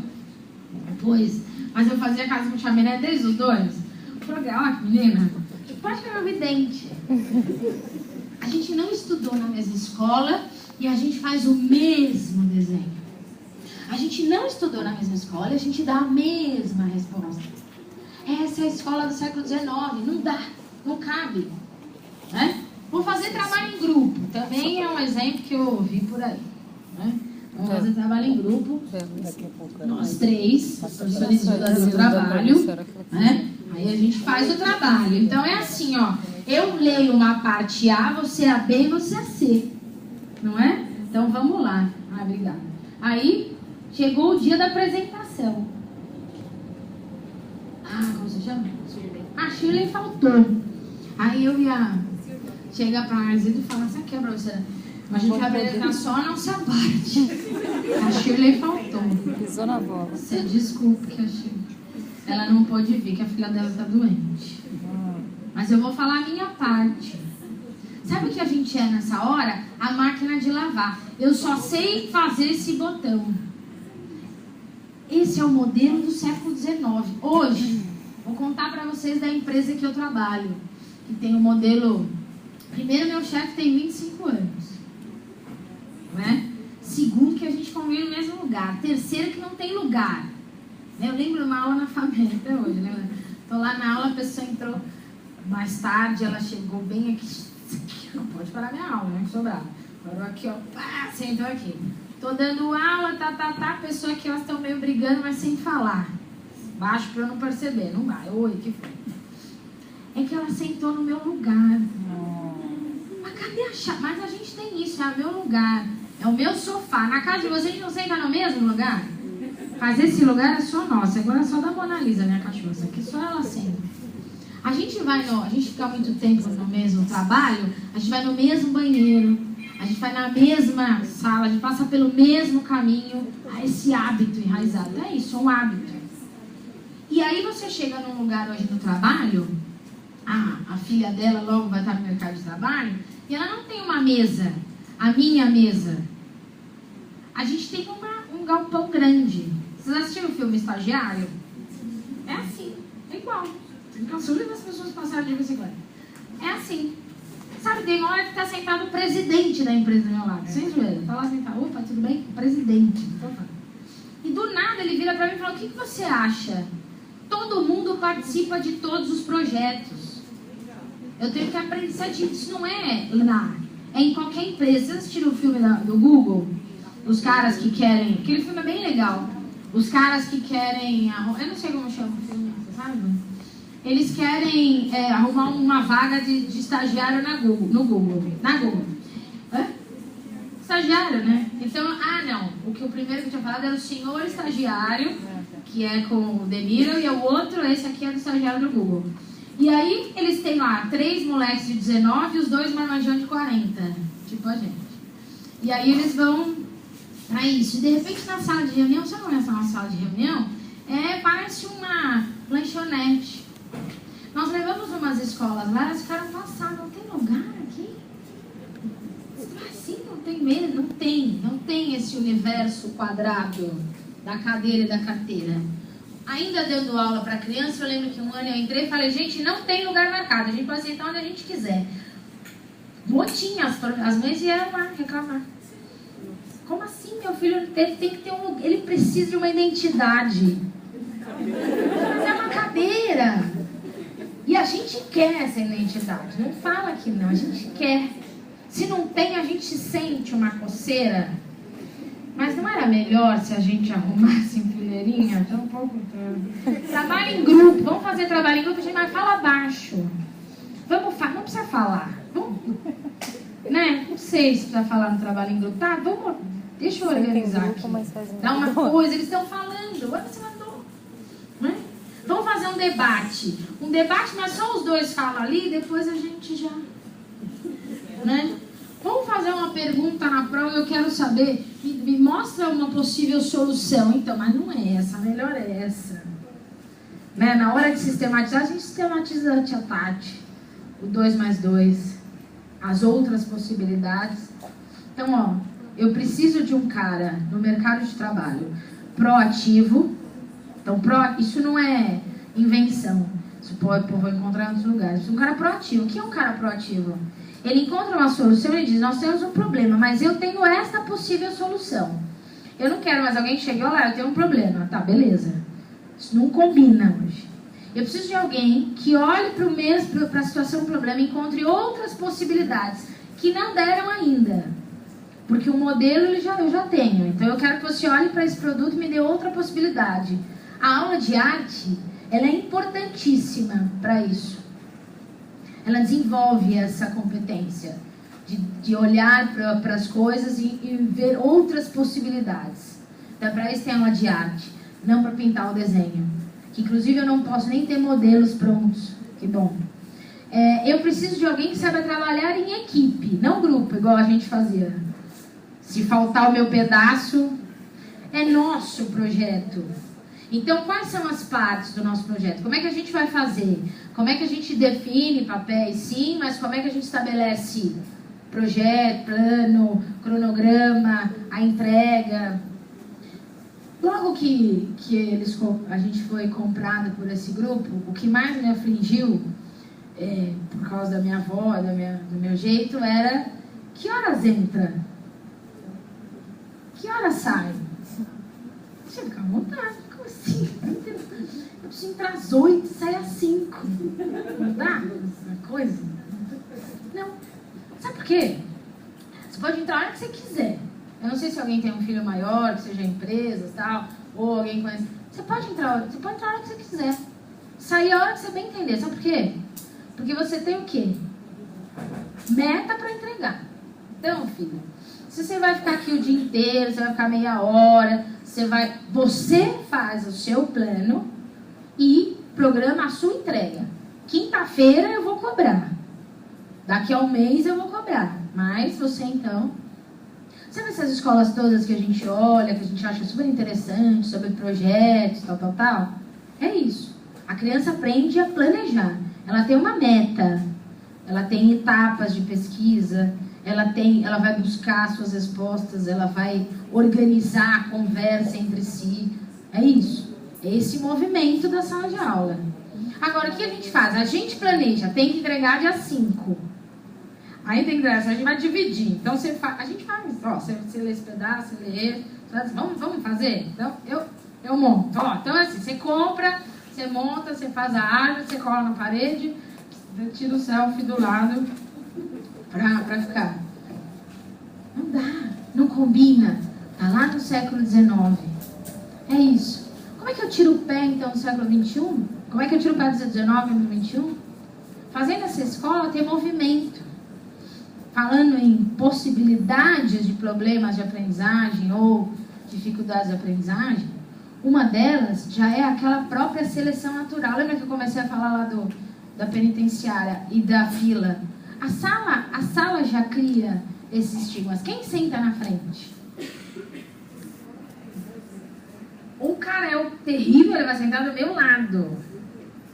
mas eu fazia casa com chaminé desde os 2. Eu falei, ó, menina, pode ficar evidente. A gente não estudou na mesma escola e a gente faz o mesmo desenho. A gente não estudou na mesma escola e a gente dá a mesma resposta. Essa é a escola do século XIX. Não dá, não cabe. Né? Vou fazer trabalho em grupo. Também é um exemplo que eu ouvi por aí. Né? Vamos fazer trabalho em grupo. Nós três, professores do trabalho. Né? Aí a gente faz o trabalho. Então é assim, ó. Eu leio uma parte A, você a B e você a C. Não é? Então vamos lá. Ah, obrigada. Aí chegou o dia da apresentação. Ah, como você chama? A Shirley faltou. Aí eu ia chegar pra Marzita e falar, sabe o que, professora? A gente vai apresentar só a nossa parte. A Shirley faltou. Pisou na bola. Você desculpe que a Shirley... Ela não pôde vir, que a filha dela tá doente. Mas eu vou falar a minha parte. Sabe o que a gente é nessa hora? A máquina de lavar. Eu só sei fazer esse botão. Esse é o modelo do século XIX. Hoje, vou contar para vocês da empresa que eu trabalho. Que tem o modelo... Primeiro, meu chefe tem 25 anos. Né? Segundo, que a gente convive no mesmo lugar. Terceiro, que não tem lugar. Eu lembro uma aula na família, até hoje. Né? Tô lá na aula, a pessoa entrou mais tarde, ela chegou bem aqui. Não pode parar minha aula, né? Que sou brava. Parou aqui, ó. Pá, sentou aqui. Tô dando aula, a pessoa aqui, elas estão meio brigando, mas sem falar. Baixo pra eu não perceber. Não vai. Oi, que foi? É que ela sentou no meu lugar. Mas cadê a chave? Mas a gente tem isso, é o meu lugar. É o meu sofá. Na casa de vocês não senta no mesmo lugar? Mas esse lugar é só nosso. Agora é só da Mona Lisa, minha cachorra. Aqui só ela senta. A gente fica muito tempo no mesmo trabalho, a gente vai no mesmo banheiro, a gente vai na mesma sala, a gente passa pelo mesmo caminho. Esse hábito enraizado. É isso, é um hábito. E aí você chega num lugar hoje no trabalho, a filha dela logo vai estar no mercado de trabalho, e ela não tem uma mesa, a minha mesa. A gente tem um galpão grande. Vocês assistiram o filme Estagiário? É assim, é igual. Cansou de ver as pessoas passarem de vez em quando. É assim. Sabe, tem hora que tá sentado o presidente da empresa do meu lado. Sem zoeira. Tá lá sentado. Opa, tudo bem? Presidente. E do nada ele vira pra mim e fala, o que você acha? Todo mundo participa de todos os projetos. Eu tenho que aprender isso. Não é lá. É em qualquer empresa. Vocês assistiram o filme do Google? Os caras que querem... Aquele filme é bem legal. Os caras que querem... Eu não sei como chama o filme, você sabe? Eles querem arrumar uma vaga de estagiário no Google. Na Google. Estagiário, né? Então, não. O primeiro que eu tinha falado era o senhor estagiário, que é com o De Niro, e o outro, esse aqui é do estagiário do Google. E aí, eles têm lá 3 moleques de 19 e os 2 marmanjão de 40. Tipo a gente. E aí eles vão pra isso. E de repente, na sala de reunião, sabe onde é essa sala de reunião? Parece uma lanchonete. Nós levamos umas escolas lá, elas ficaram passadas, não tem lugar aqui? Assim, não tem mesmo? Não tem esse universo quadrado da cadeira e da carteira. Ainda dando aula para criança, eu lembro que um ano eu entrei e falei, gente, não tem lugar marcado, a gente pode sentar onde a gente quiser. Motinha, as mães vieram lá reclamar. Como assim, meu filho? Ele tem que ter um lugar, ele precisa de uma identidade. Mas é uma cadeira. E a gente quer essa identidade. Não fala que não, a gente quer. Se não tem, a gente sente uma coceira. Mas não era melhor se a gente arrumasse em fileirinha? Tá um pouco... Trabalho em grupo. Vamos fazer trabalho em grupo, a gente vai falar baixo. Não precisa falar. Né? Não sei se precisa falar no trabalho em grupo. Tá, vamos... Deixa eu organizar aqui. Dá uma coisa, eles estão falando. Olha, você mandou. Né? Vamos fazer um debate. Um debate, mas só os dois falam ali, depois a gente já... Né? Vamos fazer uma pergunta na prova, eu quero saber. Me mostra uma possível solução. Então, mas não é essa, a melhor é essa. Né? Na hora de sistematizar, a gente sistematiza a tia Tati. O 2 mais 2. As outras possibilidades. Então, ó... Eu preciso de um cara no mercado de trabalho proativo. Então, isso não é invenção. Isso vou encontrar em outros lugares. Um cara proativo. O que é um cara proativo? Ele encontra uma solução e diz, nós temos um problema, mas eu tenho esta possível solução. Eu não quero mais alguém que chegue, olha, eu tenho um problema. Tá, beleza. Isso não combina hoje. Eu preciso de alguém que olhe para a situação, problema, e encontre outras possibilidades que não deram ainda. Porque o modelo eu já tenho. Então eu quero que você olhe para esse produto e me dê outra possibilidade. A aula de arte, ela é importantíssima para isso. Ela desenvolve essa competência de olhar para as coisas e ver outras possibilidades. Então, para isso tem aula de arte, não para pintar o desenho. Que, inclusive, eu não posso nem ter modelos prontos. Que bom. Eu preciso de alguém que saiba trabalhar em equipe, não grupo, igual a gente fazia. Se faltar o meu pedaço, é nosso projeto. Então, quais são as partes do nosso projeto? Como é que a gente vai fazer? Como é que a gente define papéis? Sim, mas como é que a gente estabelece projeto, plano, cronograma, a entrega? Logo que a gente foi comprado por esse grupo, o que mais me afligiu, por causa da minha avó, do meu jeito, era: que horas entra? Que horas sai? Deixa eu ficar à vontade. Como assim? Eu preciso entrar às 8 e sair às 5. Não dá essa coisa? Não. Sabe por quê? Você pode entrar a hora que você quiser. Eu não sei se alguém tem um filho maior, que seja empresa e tal, ou alguém conhece. Você pode entrar a hora que você quiser. Sair a hora que você bem entender. Sabe por quê? Porque você tem o quê? Meta para entregar. Então, filho, se você vai ficar aqui o dia inteiro, você vai ficar meia hora, você faz o seu plano e programa a sua entrega. Quinta-feira eu vou cobrar. Daqui a um mês eu vou cobrar. Mas você, então... Sabe essas escolas todas que a gente olha, que a gente acha super interessante, sobre projetos, tal? É isso. A criança aprende a planejar. Ela tem uma meta. Ela tem etapas de pesquisa. Ela vai buscar suas respostas. Ela vai organizar a conversa entre si. É isso. É esse movimento da sala de aula. Agora, o que a gente faz? A gente planeja. Tem que entregar dia 5. Aí tem que a gente vai dividir. Então, a gente faz. Ó, você lê esse pedaço, você lê. Vamos fazer? Então, eu monto. Ó, então, assim, você compra, você monta, você faz a árvore, você cola na parede, você tira o selfie do lado pra ficar. Não dá. Não combina. Tá lá no século XIX. É isso. Como é que eu tiro o pé, então, no século XXI? Como é que eu tiro o pé do XIX no XXI? Fazendo essa escola ter movimento. Falando em possibilidades de problemas de aprendizagem ou dificuldades de aprendizagem, uma delas já é aquela própria seleção natural. Lembra que eu comecei a falar lá da penitenciária e da fila? A sala já cria esses estigmas. Quem senta na frente? Um cara é o terrível, ele vai sentar do meu lado.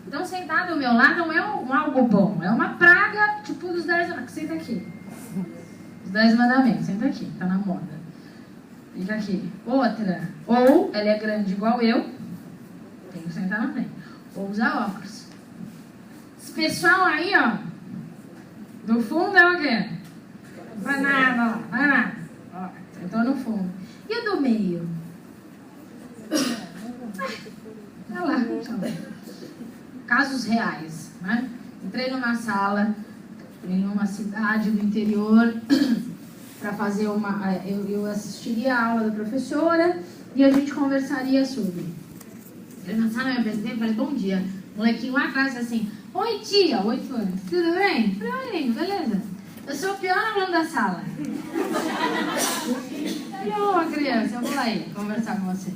Então, sentar do meu lado não é algo bom, é uma praga, tipo dos 10 anos. Senta aqui. Os 10 mandamentos, senta aqui, tá na moda. Fica aqui. Outra, ou ela é grande igual eu, tem que sentar na frente. Ou usar óculos. Esse pessoal aí, ó, do fundo é o quê? Vai nada, vai nada. Ó, sentou no fundo. E o do meio? Olha lá, então. Casos reais, né? Entrei numa sala em uma cidade do interior para fazer eu assistiria a aula da professora e a gente conversaria sobre. Entrei na sala, me apresentei e falei: bom dia. O molequinho lá atrás assim: oi tia, 8 anos, tudo bem? Falei: oi, beleza. Eu sou o pior aluno da sala. Ô, criança, eu vou lá aí conversar com você.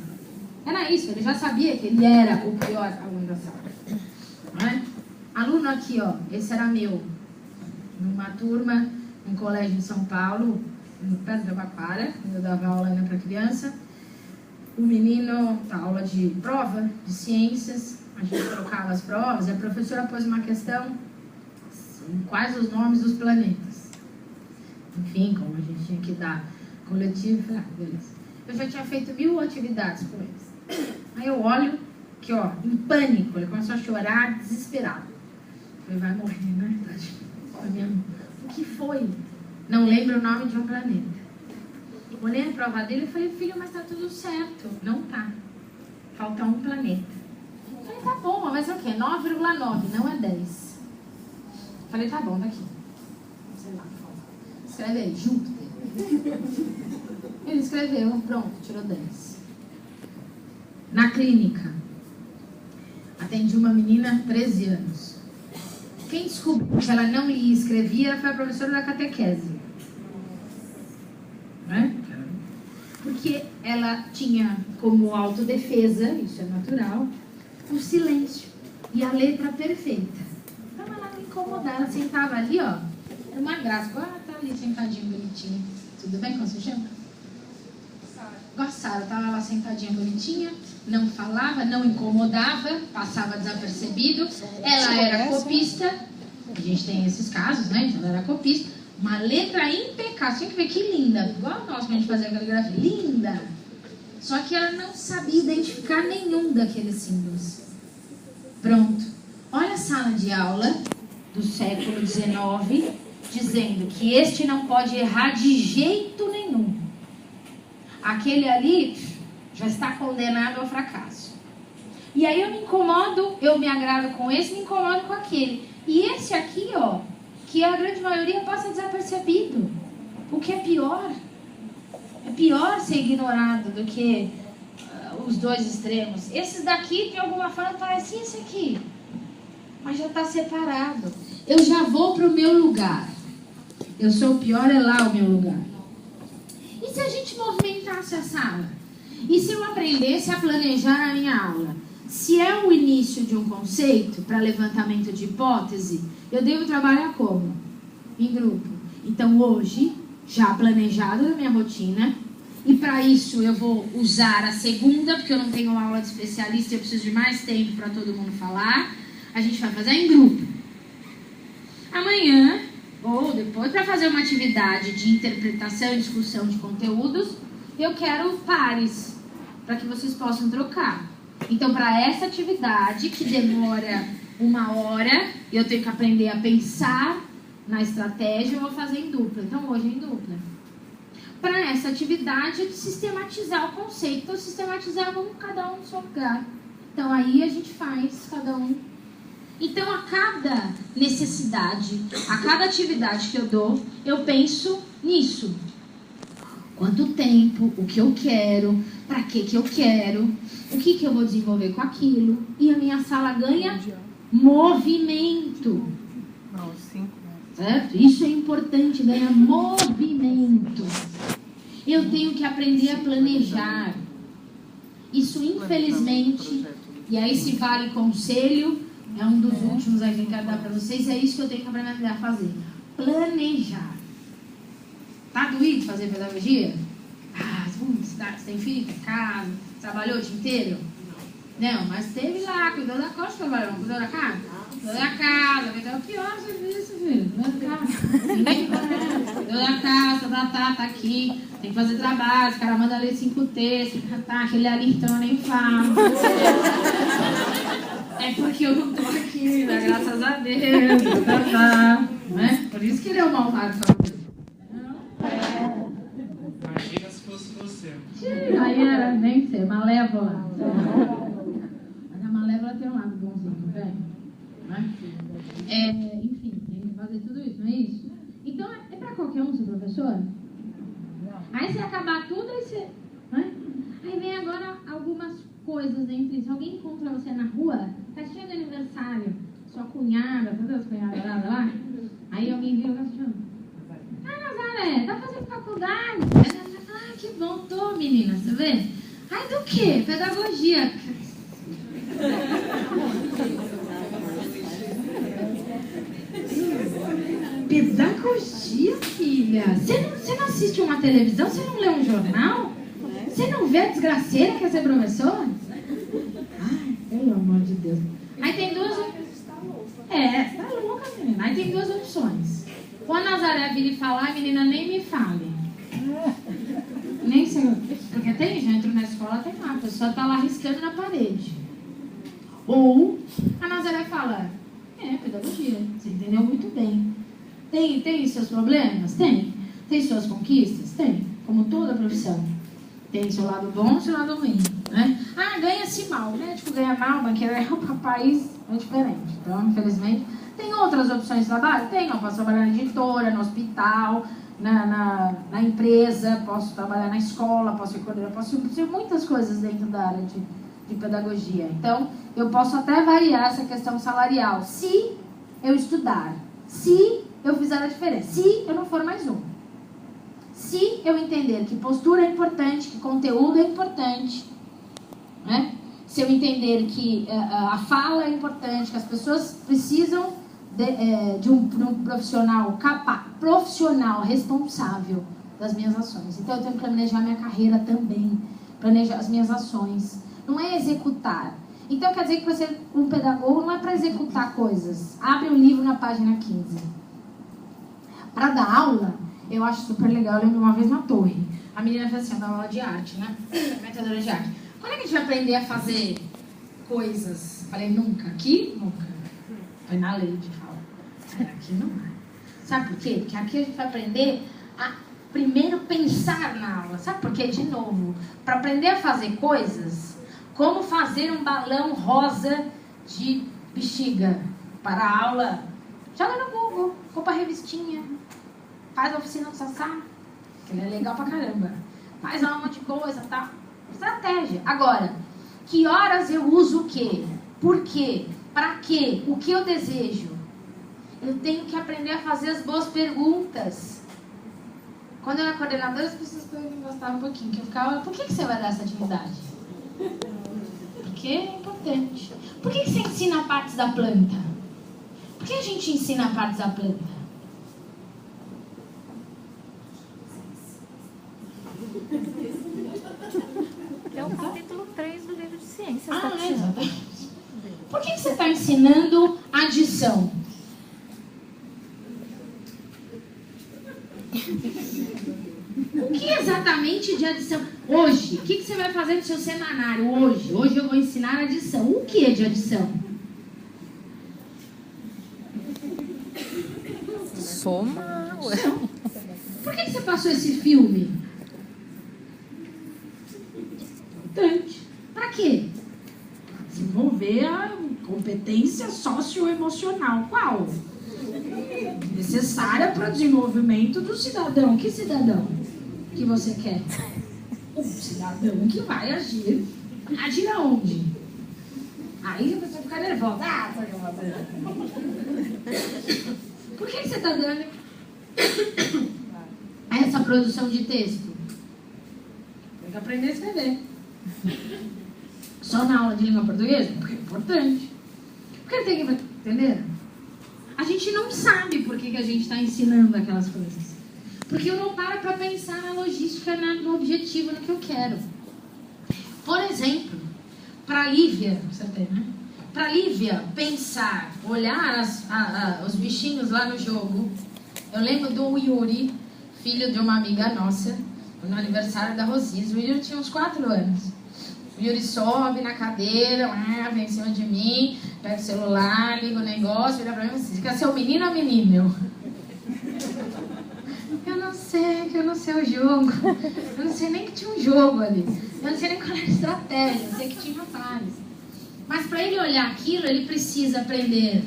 Era isso, ele já sabia que ele era o pior aluno da sala. Não é? Aluno aqui, ó, esse era meu. Numa turma, num colégio em São Paulo, no perto da Baquara, quando eu dava aula ainda para criança. O menino, aula de prova, de ciências, a gente trocava as provas, e a professora pôs uma questão, assim, quais os nomes dos planetas. Enfim, como a gente tinha que dar coletivo, falei: beleza. Eu já tinha feito 1000 atividades com eles. Aí eu olho, que ó, em pânico, ele começou a chorar, desesperado. Falei: vai morrer, né? O que foi? Não lembro o nome de um planeta. Olhei a prova dele e falei, filho, mas tá tudo certo. Não tá. Falta um planeta. Falei, tá bom, mas é o quê? 9,9, não é 10. Falei, tá bom, daqui. Sei lá, escreve aí, junto dele. Ele escreveu, pronto, tirou 10. Na clínica, atendi uma menina, 13 anos. Quem descobriu que ela não lia e escrevia foi a professora da catequese. Né? Porque ela tinha como autodefesa, isso é natural, o silêncio e a letra perfeita. Então ela não incomodava, ela sentava ali, ó, era uma graça. Ah, tá ali sentadinha, bonitinha. Tudo bem? Como você chama? Sara, estava lá sentadinha, bonitinha, não falava, não incomodava, passava desapercebido. Ela era copista, a gente tem esses casos, né? Então ela era copista, uma letra impecável, tinha que ver que linda, igual nós que a gente fazia a caligrafia, linda. Só que ela não sabia identificar nenhum daqueles símbolos. Pronto. Olha a sala de aula do século XIX, dizendo que este não pode errar de jeito nenhum. Aquele ali já está condenado ao fracasso. E aí eu me incomodo, eu me agrado com esse, me incomodo com aquele. E esse aqui, ó, que a grande maioria passa desapercebido. O que é pior. É pior ser ignorado do que os dois extremos. Esses daqui, de alguma forma, parecem esse aqui. Mas já está separado. Eu já vou para o meu lugar. Eu sou o pior, é lá o meu lugar. E se a gente movimentasse a sala? E se eu aprendesse a planejar a minha aula? Se é o início de um conceito para levantamento de hipótese, eu devo trabalhar como? Em grupo. Então hoje, já planejado na minha rotina, e para isso eu vou usar a segunda, porque eu não tenho uma aula de especialista e eu preciso de mais tempo para todo mundo falar, a gente vai fazer em grupo. Amanhã, ou depois, para fazer uma atividade de interpretação e discussão de conteúdos, eu quero pares, para que vocês possam trocar. Então, para essa atividade, que demora 1 hora, eu tenho que aprender a pensar na estratégia, eu vou fazer em dupla. Então, hoje é em dupla. Para essa atividade, de sistematizar o conceito. Então, sistematizar cada um no seu lugar. Então, aí a gente faz cada um. Então, a cada necessidade, a cada atividade que eu dou, eu penso nisso. Quanto tempo, o que eu quero, para que eu quero, o que eu vou desenvolver com aquilo. E a minha sala ganha movimento. Certo? Isso é importante, ganha movimento. Eu tenho que aprender a planejar. Isso, infelizmente, e aí se vale conselho, é um dos últimos aí que eu quero dar para vocês, é isso que eu tenho que aprender a fazer. Planejar. Tá doído fazer pedagogia? Ah, você tem filho, tem casa, trabalhou o dia inteiro? Não, mas teve lá, cuidou da costa, trabalhou, cuidou da casa? Cuidou da casa, cuidou do pior serviço, filho. Cuidou da casa. Ninguém conhece. Cuidou da casa, tá aqui. Tem que fazer trabalho, os caras mandam ler 5 textos, tá, aquele ali então eu nem falo. É porque eu não tô aqui, né? Graças a Deus, tá, né? Por isso que ele é o malvado. Imagina se fosse você. Aí era nem ser, malévola. Mas a malévola tem um lado bonzinho, velho. Né? Enfim, tem que fazer tudo isso, não é isso? Então, é pra qualquer um ser professor? Aí você acabar tudo, aí você... Né? Aí vem agora algumas coisas dentro disso. Alguém encontra você na rua, tá cheio de aniversário, sua cunhada, todas as cunhadas lá. Aí alguém vira e fala assim, Nazaré, tá fazendo faculdade? Ah, que bom, tô, menina, você vê? Ai, do quê? Pedagogia. Pedagogia, filha? Você não assiste uma televisão? Você não lê um jornal? Você não vê a desgraceira que é ser professor? Ai, pelo amor de Deus. Aí tem duas... você tá louca, menina. Aí tem 2 opções. Ou a Nazaré vir e falar, a menina nem me fale. Nem sei. Porque tem, já entro na escola, tem lá, a pessoa tá lá riscando na parede. Ou a Nazaré fala, pedagogia, você entendeu muito bem. Tem seus problemas? Tem. Tem suas conquistas? Tem. como toda profissão. Tem seu lado bom e seu lado ruim, né? Ah, ganha-se mal. O médico ganha mal, o banqueiro ganha mal, o país é diferente. Então, infelizmente, tem outras opções de trabalho? Tem, eu posso trabalhar na editora, no hospital, na empresa, posso trabalhar na escola, posso fazer muitas coisas dentro da área de pedagogia. Então, eu posso até variar essa questão salarial, se eu estudar, se eu fizer a diferença, se eu não for mais um. Se eu entender que postura é importante, que conteúdo é importante, né? Se eu entender que a fala é importante, que as pessoas precisam de um profissional profissional responsável das minhas ações. Então eu tenho que planejar minha carreira também, planejar as minhas ações. Não é executar. Então quer dizer que para ser um pedagogo não é para executar coisas. Abre o livro na página 15. Para dar aula, eu acho super legal. Eu lembro uma vez na Torre, a menina fez assim, dava aula de arte, né? Metodologia de arte. Quando é que a gente vai aprender a fazer coisas? Falei, nunca. Aqui, nunca. Foi na lei de fala. Aqui não é. Sabe por quê? Porque aqui a gente vai aprender a primeiro pensar na aula. Sabe por quê? De novo, para aprender a fazer coisas, como fazer um balão rosa de bexiga para a aula, joga no Google, compra a revistinha, faz a oficina do Sassá, que ele é legal pra caramba, faz um monte de coisa, tá? Estratégia. Agora, que horas eu uso o quê? Por quê? Pra quê? O que eu desejo? Eu tenho que aprender a fazer as boas perguntas. Quando eu era coordenadora, as pessoas me gostavam um pouquinho, que eu ficava, por que você vai dar essa atividade? Porque é importante. Por que você ensina partes da planta? Por que a gente ensina partes da planta? É o capítulo 3 do livro de ciências. Exatamente. Por que você está ensinando adição? O que exatamente de adição? Hoje, o que você vai fazer no seu semanário hoje? Hoje eu vou ensinar adição. O que é de adição? Soma. Por que você passou esse filme? Importante. Para quê? Desenvolver a competência socioemocional. Qual? Necessária para o desenvolvimento do cidadão. Que cidadão que você quer? Um cidadão que vai agir. Agir aonde? Aí a pessoa fica nervosa. Por que você está dando essa produção de texto? Tem que aprender a escrever. Só na aula de língua portuguesa? Porque é importante. Porque tem que entender? A gente não sabe por que a gente está ensinando aquelas coisas. Porque eu não paro para pensar na logística, no objetivo, no que eu quero. Por exemplo, para a Lívia, você tem, né? Para a Lívia pensar, olhar os bichinhos lá no jogo. Eu lembro do Yuri, filho de uma amiga nossa, no aniversário da Rosisa. O Yuri tinha uns 4 anos. O Yuri sobe na cadeira, vem em cima de mim, pega o celular, liga o negócio, vira pra mim e diz, quer ser o menino ou menino? Eu não sei o jogo. Eu não sei nem que tinha um jogo ali. Eu não sei nem qual era a estratégia, eu sei que tinha vários. Mas para ele olhar aquilo, ele precisa aprender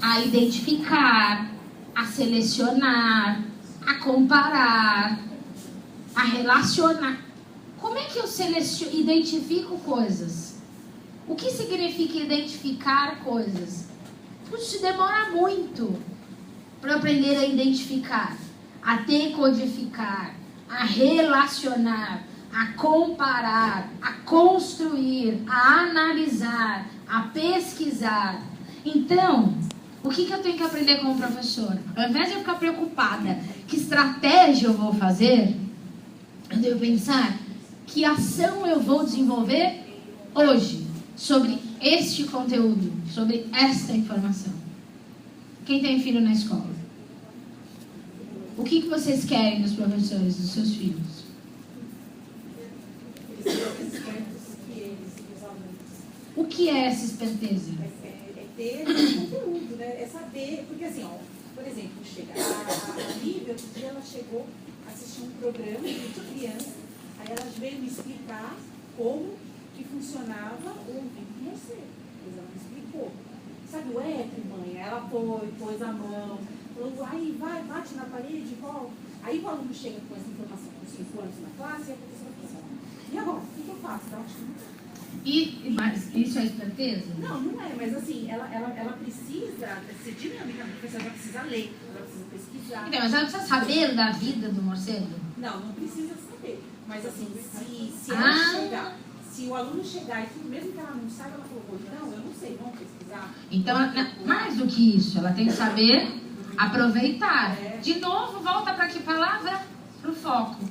a identificar, a selecionar, a comparar, a relacionar. Como é que eu identifico coisas? O que significa identificar coisas? Isso demora muito para aprender a identificar, a decodificar, a relacionar, a comparar, a construir, a analisar, a pesquisar. Então, o que eu tenho que aprender como professora? Ao invés de eu ficar preocupada, que estratégia eu vou fazer, eu devo pensar que ação eu vou desenvolver hoje sobre este conteúdo, sobre esta informação. Quem tem filho na escola? O que vocês querem dos professores, dos seus filhos? O que é essa esperteza? É ter conteúdo, né? É saber, porque assim, ó, por exemplo, a Lívia, outro dia ela chegou assistir um programa de criança, aí elas veio me explicar como que funcionava o ouvido do morcego. Mas ela me explicou. Sabe o eco, mãe? Ela pôs a mão, falou, aí vai, bate na parede, volta. Aí o aluno chega com essa informação com 5 anos na classe e a professora fala, e agora, o que eu faço? Mas isso é esperteza? Não é, mas assim, ela precisa ser dinâmica, a professora ela precisa ler, ela precisa pesquisar. Então, mas ela precisa saber da vida do morcego? Não precisa saber. Mas assim, se ela chegar, se o aluno chegar e mesmo que ela não saiba, ela falou, então, eu não sei, vamos pesquisar. Então, mais do que isso, ela tem que saber aproveitar. De novo, volta para que palavra? Para o foco.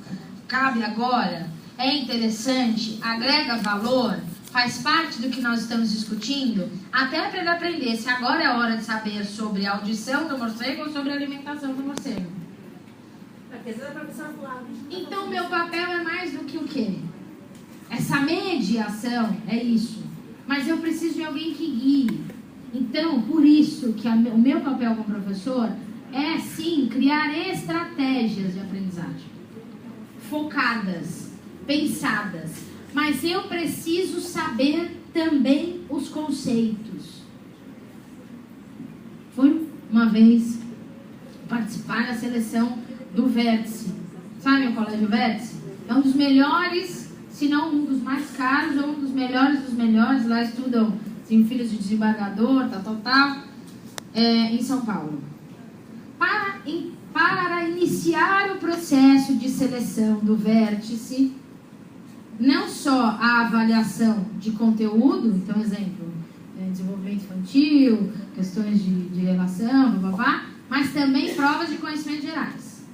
Cabe agora, é interessante, agrega valor, faz parte do que nós estamos discutindo, até para ele aprender se agora é hora de saber sobre a audição do morcego ou sobre a alimentação do morcego. Então, meu papel é mais do que o quê? Essa mediação, é isso. Mas eu preciso de alguém que guie. Então, por isso que o meu papel como professor é, sim, criar estratégias de aprendizagem. Focadas, pensadas. Mas eu preciso saber também os conceitos. Fui uma vez participar da seleção do Vértice. Sabe o Colégio Vértice? É um dos melhores, se não um dos mais caros, ou um dos melhores dos melhores. Lá estudam filhos de desembargador, em São Paulo. Para iniciar o processo de seleção do Vértice, não só a avaliação de conteúdo, então, exemplo, desenvolvimento infantil, questões de relação, mas também provas de conhecimentos gerais.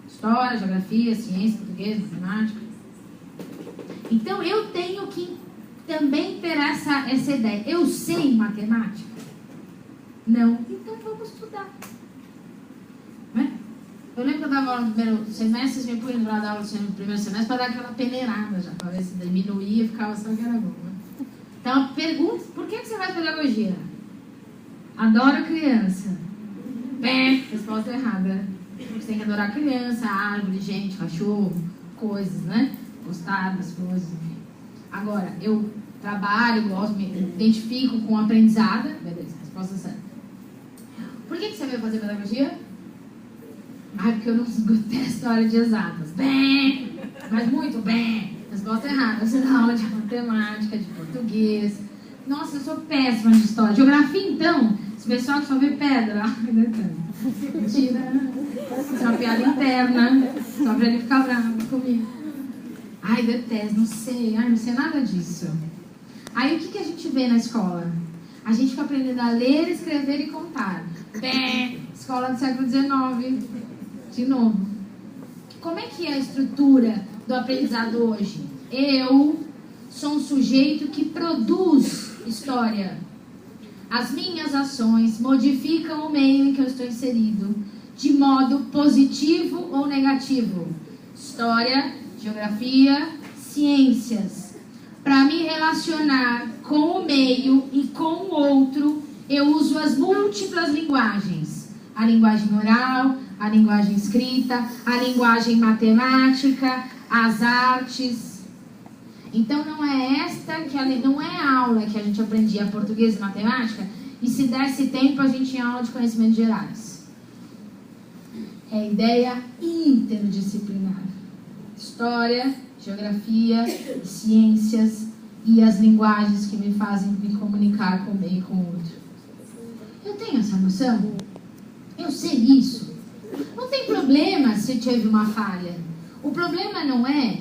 História, geografia, ciência, português, matemática. Então, eu tenho que também ter essa ideia. Eu sei matemática? Não. Então, vamos estudar. Né? Eu lembro que eu dava aula no primeiro semestre, vocês me punham lá dar aula no primeiro semestre para dar aquela peneirada já, para ver se diminuía e ficava só que era bom. Né? Então, pergunta, por que você faz pedagogia? Adoro criança. Resposta errada. Você tem que adorar criança, árvore, gente, cachorro, coisas, né? Gostar das coisas, enfim. Agora, eu trabalho, gosto, me identifico com aprendizado. Beleza, resposta certa. Por que você veio fazer pedagogia? Porque eu não detesto a hora de exatas. Mas muito bem. Resposta errada. Você dá aula de matemática, de português. Nossa, eu sou péssima de história. Geografia, então, esse pessoal que só vê pedra. Mentira. Isso é uma piada interna. Só pra ele ficar bravo comigo. Ai, detesto, não sei nada disso. Aí, o que a gente vê na escola? A gente fica aprendendo a ler, escrever e contar. Escola do século XIX. De novo. Como é que é a estrutura do aprendizado hoje? Eu sou um sujeito que produz história. As minhas ações modificam o meio em que eu estou inserido, de modo positivo ou negativo. História, geografia, ciências. Para me relacionar com o meio e com o outro, eu uso as múltiplas linguagens. A linguagem oral, a linguagem escrita, a linguagem matemática, as artes. Então não é não é a aula que a gente aprendia português e matemática, e se desse tempo a gente tinha aula de conhecimentos gerais. É a ideia interdisciplinar. História, geografia, ciências e as linguagens que me fazem me comunicar com o meio e com o outro. Eu tenho essa noção? Eu sei isso. Não tem problema se teve uma falha. O problema não é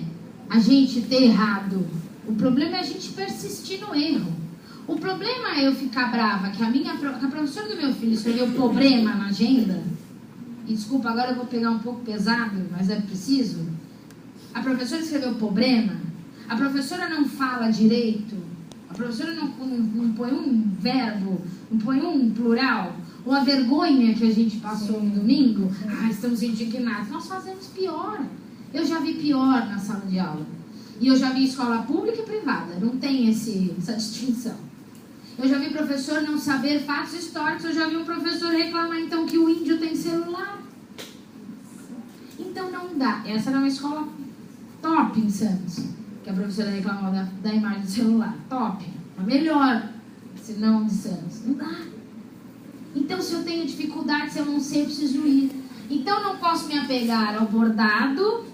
a gente ter errado. O problema é a gente persistir no erro. O problema é eu ficar brava que a professora do meu filho escreveu problema na agenda. E desculpa, agora eu vou pegar um pouco pesado, mas é preciso. A professora escreveu problema. A professora não fala direito. A professora não põe um verbo, não põe um plural. Ou a vergonha que a gente passou no domingo. Estamos indignados. Nós fazemos pior. Eu já vi pior na sala de aula. E eu já vi escola pública e privada. Não tem essa distinção. Eu já vi professor não saber fatos históricos. Eu já vi um professor reclamar, então, que o índio tem celular. Então, não não dá. Essa era uma escola top em Santos, que a professora reclamou da imagem do celular. Top. A melhor, se não de Santos. Não dá. Então, se eu tenho dificuldade, se eu não sei, eu preciso ir. Então, eu não posso me apegar ao bordado,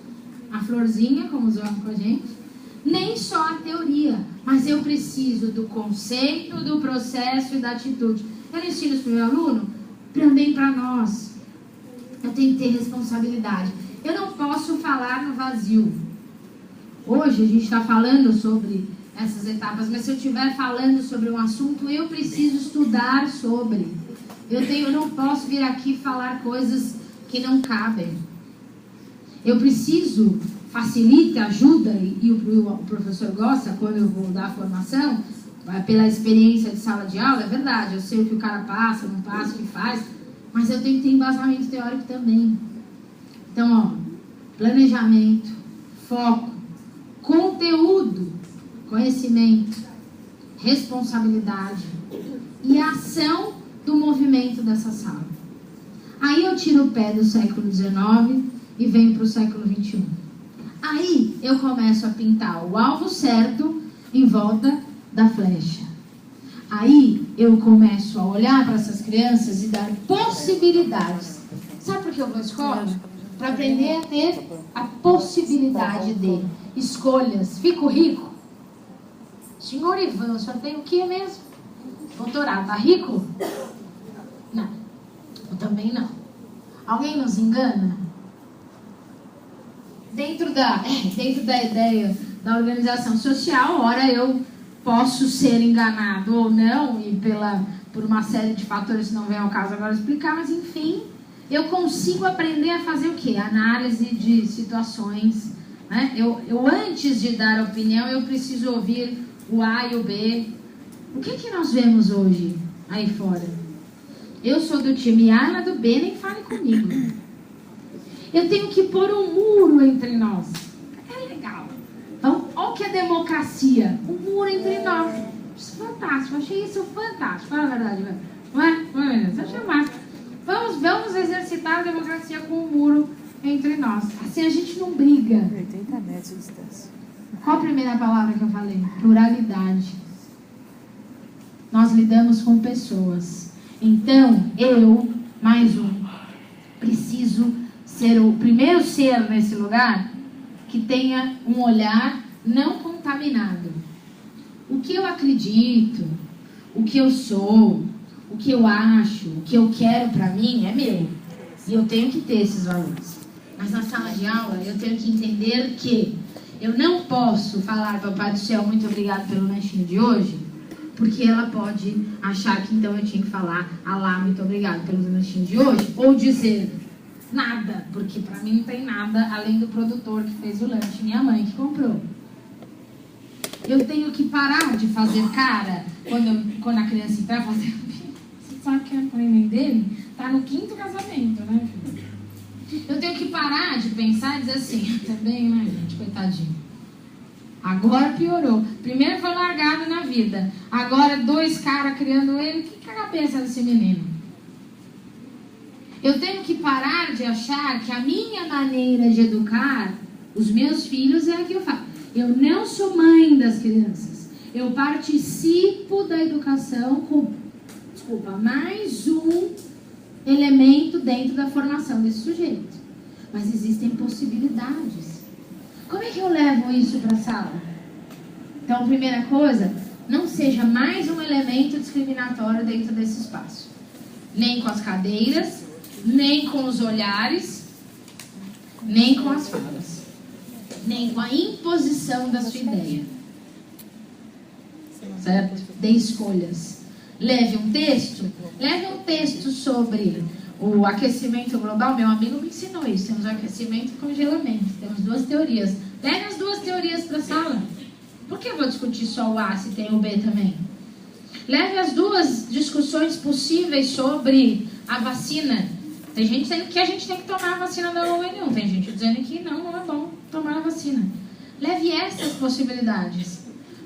a florzinha, como usam com a gente, nem só a teoria, mas eu preciso do conceito, do processo e da atitude. Eu ensino isso para o meu aluno, também para nós. Eu tenho que ter responsabilidade. Eu não posso falar no vazio. Hoje a gente está falando sobre essas etapas, mas se eu estiver falando sobre um assunto, eu preciso estudar sobre. Eu não posso vir aqui falar coisas que não cabem. Eu preciso, facilita, ajuda, e o professor gosta quando eu vou dar a formação, pela experiência de sala de aula, é verdade, eu sei o que o cara passa, não passa, o que faz, mas eu tenho que ter embasamento teórico também. Então, planejamento, foco, conteúdo, conhecimento, responsabilidade e ação do movimento dessa sala. Aí eu tiro o pé do século XIX e venho para o século XXI. Aí eu começo a pintar o alvo certo em volta da flecha. Aí eu começo a olhar para essas crianças e dar possibilidades. Sabe por que eu vou à escola? Para aprender a ter a possibilidade de escolhas. Fico rico? Senhor Ivan, o senhor tem o que mesmo? Doutorado, tá rico? Não. Eu também não. Alguém nos engana? Dentro da ideia da organização social, ora eu posso ser enganado ou não, e por uma série de fatores que não vem ao caso agora explicar, mas enfim, eu consigo aprender a fazer o quê? Análise de situações, né? Eu antes de dar opinião, eu preciso ouvir o A e o B. O que nós vemos hoje aí fora? Eu sou do time A, ela do B, nem fale comigo. Eu tenho que pôr um muro entre nós. É legal. Então, olha o que é democracia. Um muro entre nós. Isso é fantástico. Eu achei isso fantástico. Fala a verdade, não é? Não é, menina? Você acha massa? Vamos exercitar a democracia com um muro entre nós. Assim a gente não briga. 80 metros de distância. Qual a primeira palavra que eu falei? Pluralidade. Nós lidamos com pessoas. Então, eu, mais um, preciso ser o primeiro ser nesse lugar que tenha um olhar não contaminado. O que eu acredito, o que eu sou, o que eu acho, o que eu quero para mim é meu. E eu tenho que ter esses valores. Mas na sala de aula eu tenho que entender que eu não posso falar, Papai do Céu, muito obrigado pelo lanchinho de hoje, porque ela pode achar que então eu tinha que falar, Alá, muito obrigado pelo lanchinho de hoje, ou dizer nada, porque para mim não tem nada além do produtor que fez o lanche, minha mãe que comprou. Eu tenho que parar de fazer cara quando a criança entrar, fazer. Você sabe que a mãe dele tá no 5º casamento, né, filho? Eu tenho que parar de pensar e dizer assim, também, né, gente, coitadinho. Agora piorou. Primeiro foi largado na vida. Agora 2 caras criando ele. O que é a cabeça desse menino? Eu tenho que parar de achar que a minha maneira de educar os meus filhos é a que eu faço. Eu não sou mãe das crianças. Eu participo da educação com, mais um elemento dentro da formação desse sujeito. Mas existem possibilidades. Como é que eu levo isso para a sala? Então, primeira coisa, não seja mais um elemento discriminatório dentro desse espaço. Nem com as cadeiras, nem com os olhares, nem com as falas, nem com a imposição da sua ideia. Certo? Dê escolhas. Leve um texto sobre o aquecimento global. Meu amigo me ensinou isso. Temos aquecimento e congelamento. Temos 2 teorias. Leve as 2 teorias para a sala. Por que eu vou discutir só o A se tem o B também? Leve as 2 discussões possíveis sobre a vacina. Tem gente dizendo que a gente tem que tomar a vacina da H1N1. Tem gente dizendo que não é bom tomar a vacina. Leve essas possibilidades.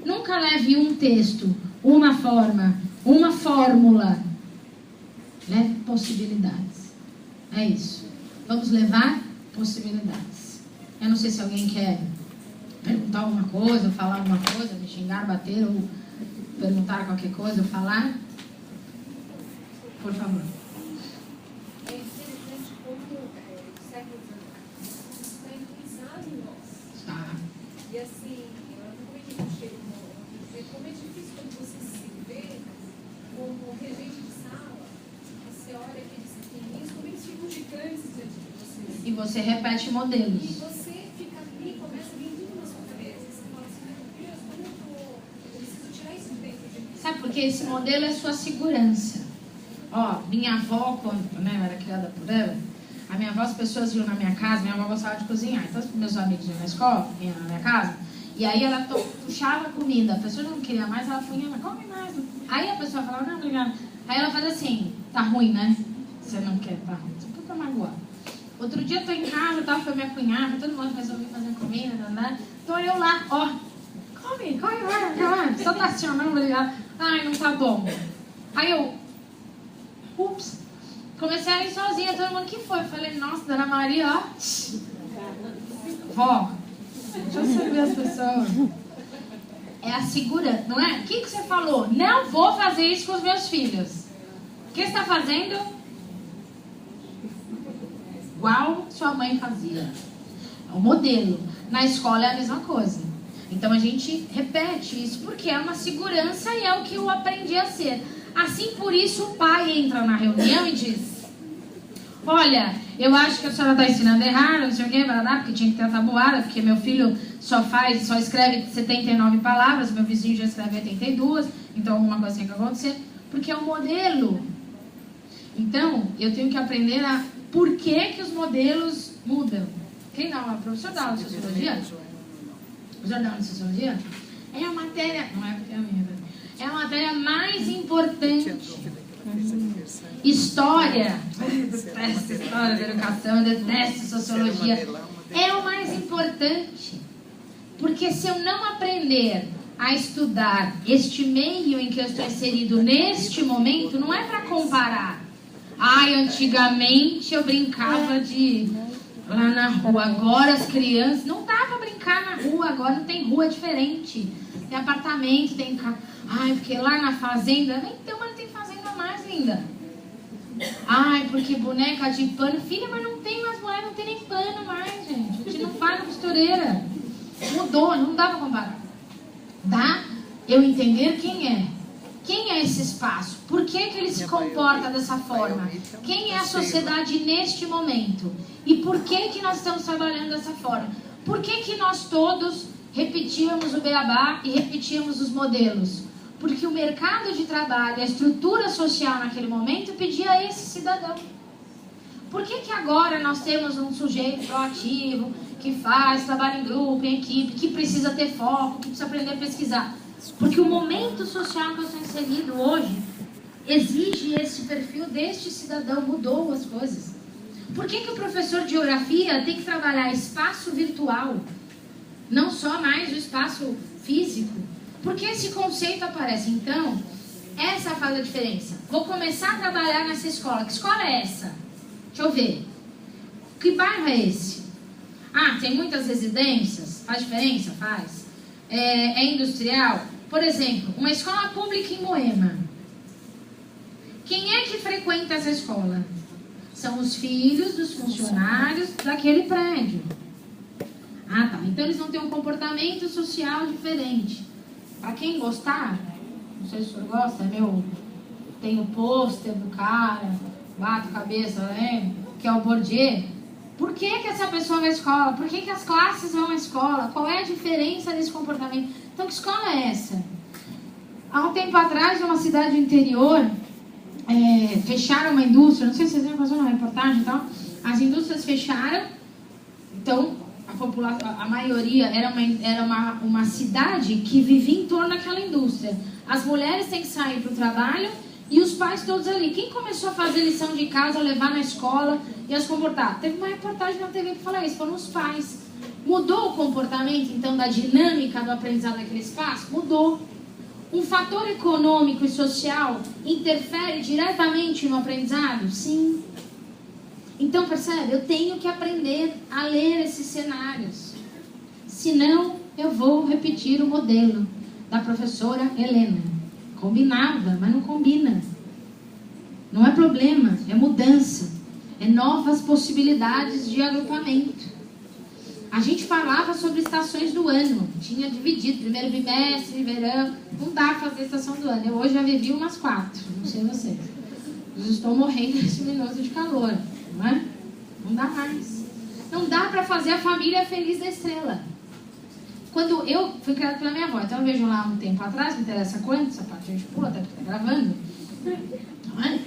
Nunca leve um texto, uma forma, uma fórmula. Leve possibilidades. É isso. Vamos levar possibilidades. Eu não sei se alguém quer perguntar alguma coisa, falar alguma coisa, me xingar, bater ou perguntar qualquer coisa ou falar. Por favor. É interessante como séculos atrás está enraizado em nós. Tá. E assim, como é que eu chego? Como é difícil quando você se vê como regente de sala, você olha aqueles pequenininhos, como eles ficam gigantes diante de você. E você repete modelos. E você fica ali, começa a vir tudo na sua cabeça. Você fala assim, meu Deus, como eu preciso tirar isso de dentro de mim. Sabe por quê? Esse modelo é sua segurança. Ó, minha avó, quando eu era criada por ela, a minha avó, as pessoas iam na minha casa, minha avó gostava de cozinhar. Então, os meus amigos iam na escola, iam na minha casa, e aí ela puxava a comida. A pessoa não queria mais, ela punha, come mais. Aí a pessoa falava, não, obrigada. Aí ela fazia assim, tá ruim, né? Você não quer, tá ruim. Você fica magoado. Outro dia eu tô em casa, foi minha cunhada, todo mundo resolveu fazer comida, né? Então eu lá, ó, come, vai. Só tá assim, não, obrigada. Ai, não tá bom. Aí eu, ups, comecei a ir sozinha, todo mundo, que foi? Eu falei, nossa, Dona Maria, ó. Vó, deixa eu servir as pessoas. É a segurança, não é? O que você falou? Não vou fazer isso com os meus filhos. O que você está fazendo? Igual sua mãe fazia. É o modelo. Na escola é a mesma coisa. Então a gente repete isso porque é uma segurança e é o que eu aprendi a ser. Assim, por isso o pai entra na reunião e diz: olha, eu acho que a senhora está ensinando errado, não sei o que, porque tinha que ter a tabuada, porque meu filho só escreve 79 palavras, meu vizinho já escreve 82, então alguma coisa tem que acontecer, porque é um modelo. Então, eu tenho que aprender a por que os modelos mudam. Quem dá aula? O professor dá aula de sociologia? O professor dá aula de sociologia? É a matéria, não é porque é a minha, é a matéria mais importante. História, eu detesto história da educação, eu detesto sociologia. É o mais importante. Porque se eu não aprender a estudar este meio em que eu estou inserido neste momento, não é para comparar. Ai, antigamente eu brincava de lá na rua, agora as crianças não dá para brincar na rua, agora não tem rua, é diferente. Tem apartamento, tem carro. Ai, porque lá na fazenda, então, mas não tem fazenda mais ainda. Ai, porque boneca de pano, filha, mas não tem mais boneca, não tem nem pano mais, gente. A gente não faz na costureira. Mudou, não dá para comparar. Dá eu entender quem é. Quem é esse espaço? Por que ele se comporta dessa forma? Quem é a sociedade neste momento? E por que nós estamos trabalhando dessa forma? Por que nós todos repetíamos o beabá e repetíamos os modelos? Porque o mercado de trabalho, a estrutura social naquele momento pedia esse cidadão. Por que agora nós temos um sujeito proativo, que faz trabalho em grupo, em equipe, que precisa ter foco, que precisa aprender a pesquisar? Porque o momento social que eu estou inserido hoje exige esse perfil deste cidadão, mudou as coisas. Por que o professor de geografia tem que trabalhar espaço virtual, não só mais o espaço físico? Porque esse conceito aparece. Então, essa faz a diferença. Vou começar a trabalhar nessa escola. Que escola é essa? Deixa eu ver. Que bairro é esse? Ah, tem muitas residências? Faz diferença? Faz. É industrial? Por exemplo, uma escola pública em Moema. Quem é que frequenta essa escola? São os filhos dos funcionários daquele prédio. Ah, tá. Então eles vão ter um comportamento social diferente. Para quem gostar, não sei se o senhor gosta, tem o pôster do cara, bato cabeça, né? Que é o Bourdieu. Por que essa pessoa vai à escola? Por que as classes vão à escola? Qual é a diferença desse comportamento? Então, que escola é essa? Há um tempo atrás, numa cidade interior, fecharam uma indústria, não sei se vocês viram, passou uma reportagem e tal, as indústrias fecharam, então a população, a maioria era uma cidade que vivia em torno daquela indústria. As mulheres têm que sair para o trabalho e os pais todos ali. Quem começou a fazer lição de casa, levar na escola e as comportar? Teve uma reportagem na TV que falou isso, foram os pais. Mudou o comportamento, então, da dinâmica do aprendizado daquele espaço? Mudou. Um fator econômico e social interfere diretamente no aprendizado? Sim. Então, percebe? Eu tenho que aprender a ler esses cenários. Senão, eu vou repetir o modelo da professora Helena. Combinava, mas não combina. Não é problema, é mudança. É novas possibilidades de agrupamento. A gente falava sobre estações do ano. Tinha dividido, primeiro bimestre, verão. Não dá pra fazer estação do ano. Eu hoje já vivi umas 4, não sei vocês. Eu estou morrendo nesse minuto de calor, não é? Não dá mais. Não dá pra fazer a família feliz da estrela. Quando eu fui criada pela minha avó, então eu vejo lá um tempo atrás, não interessa quanto, essa parte a gente pula, até porque tá gravando. Não é?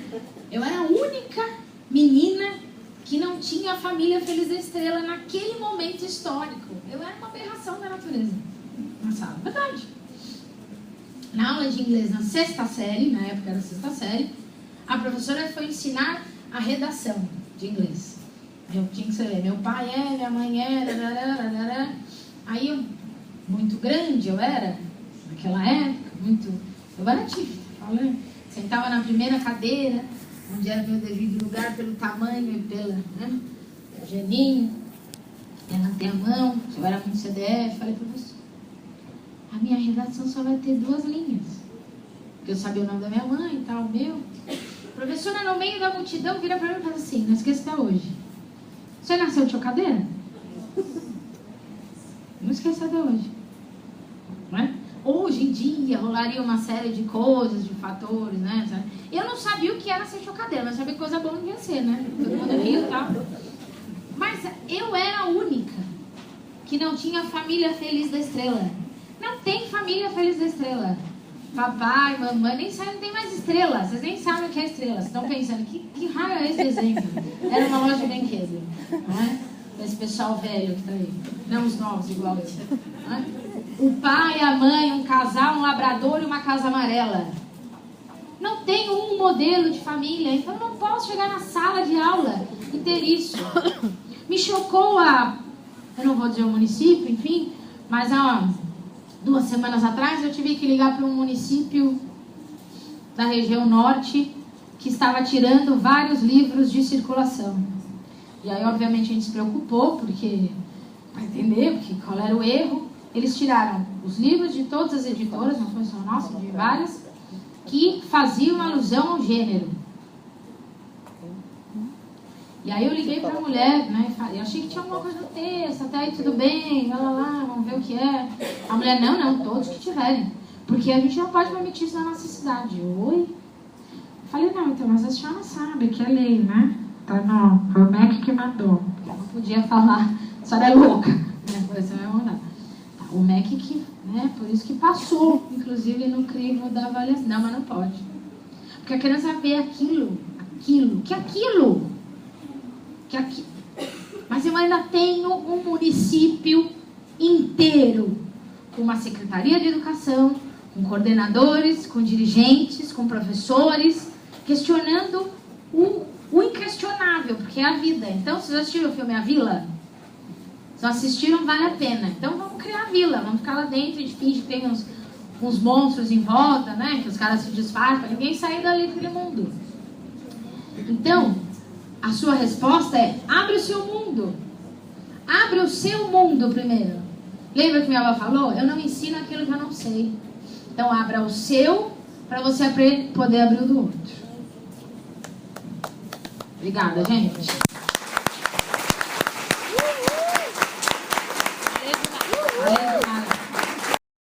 Eu era a única menina que não tinha a família feliz da estrela naquele momento histórico. Eu era uma aberração da natureza na sala, verdade. Na aula de inglês, na 6ª série, na época era a 6ª série, a professora foi ensinar a redação de inglês. Eu tinha que saber, meu pai é, minha mãe é, aí eu, muito grande eu era, naquela época, eu era tímida, falando, sentava na primeira cadeira, onde era meu devido lugar pelo tamanho e pelo geninho, levantei a mão, eu era muito CDF, falei, professor, a minha redação só vai ter 2 linhas, porque eu sabia o nome da minha mãe e tal, o meu. A professora, no meio da multidão, vira pra mim e fala assim, não esqueça até hoje, você nasceu de chocadeira? Não esqueça até hoje. Não é? Hoje em dia rolaria uma série de coisas, de fatores, né? Eu não sabia o que era ser chocadeira, mas sabia que coisa boa não ia ser, né? Todo mundo riu e tal. Mas eu era a única que não tinha família feliz da estrela. Não tem família feliz da estrela. Papai, mamãe, nem sabem, não tem mais estrela. Vocês nem sabem o que é estrela. Vocês estão pensando, que raio é esse desenho? Era uma loja de brinquedo, não é? Esse pessoal velho que tá aí. Não os novos, igual eu. Não é? O pai, a mãe, um casal, um labrador e uma casa amarela. Não tem um modelo de família, então eu não posso chegar na sala de aula e ter isso. Me chocou eu não vou dizer o município, enfim, mas há 2 semanas atrás eu tive que ligar para um município da região norte que estava tirando vários livros de circulação. E aí, obviamente, a gente se preocupou, porque, para entender qual era o erro, eles tiraram os livros de todas as editoras, não foi só nossa, de várias, que faziam alusão ao gênero. E aí eu liguei para a mulher, né, e falei, eu achei que tinha alguma coisa no texto, até aí tudo bem, lá, vamos ver o que é. A mulher, não, todos que tiverem, porque a gente não pode permitir isso na nossa cidade. Oi? Eu falei, não, então, mas a senhora sabe que é lei, né? Tá, não, foi o MEC que mandou. Eu não podia falar, a senhora é louca, né? Por isso eu ia mandar. Tá, o MEC que, né, por isso que passou, inclusive no crivo da avaliação. Não, mas não pode. Porque a criança vê aquilo. Mas eu ainda tenho um município inteiro com uma secretaria de educação, com coordenadores, com dirigentes, com professores, questionando o inquestionável, porque é a vida. Então, vocês assistiram o filme A Vila? Se não assistiram, vale a pena. Então, vamos criar a vila, vamos ficar lá dentro, a gente finge que tem uns monstros em volta, né? Que os caras se disfarçam, para ninguém sair dali daquele mundo. Então, a sua resposta é, abre o seu mundo. Abre o seu mundo primeiro. Lembra que minha avó falou? Eu não ensino aquilo que eu não sei. Então, abra o seu, para você poder abrir o do outro. Obrigada, gente.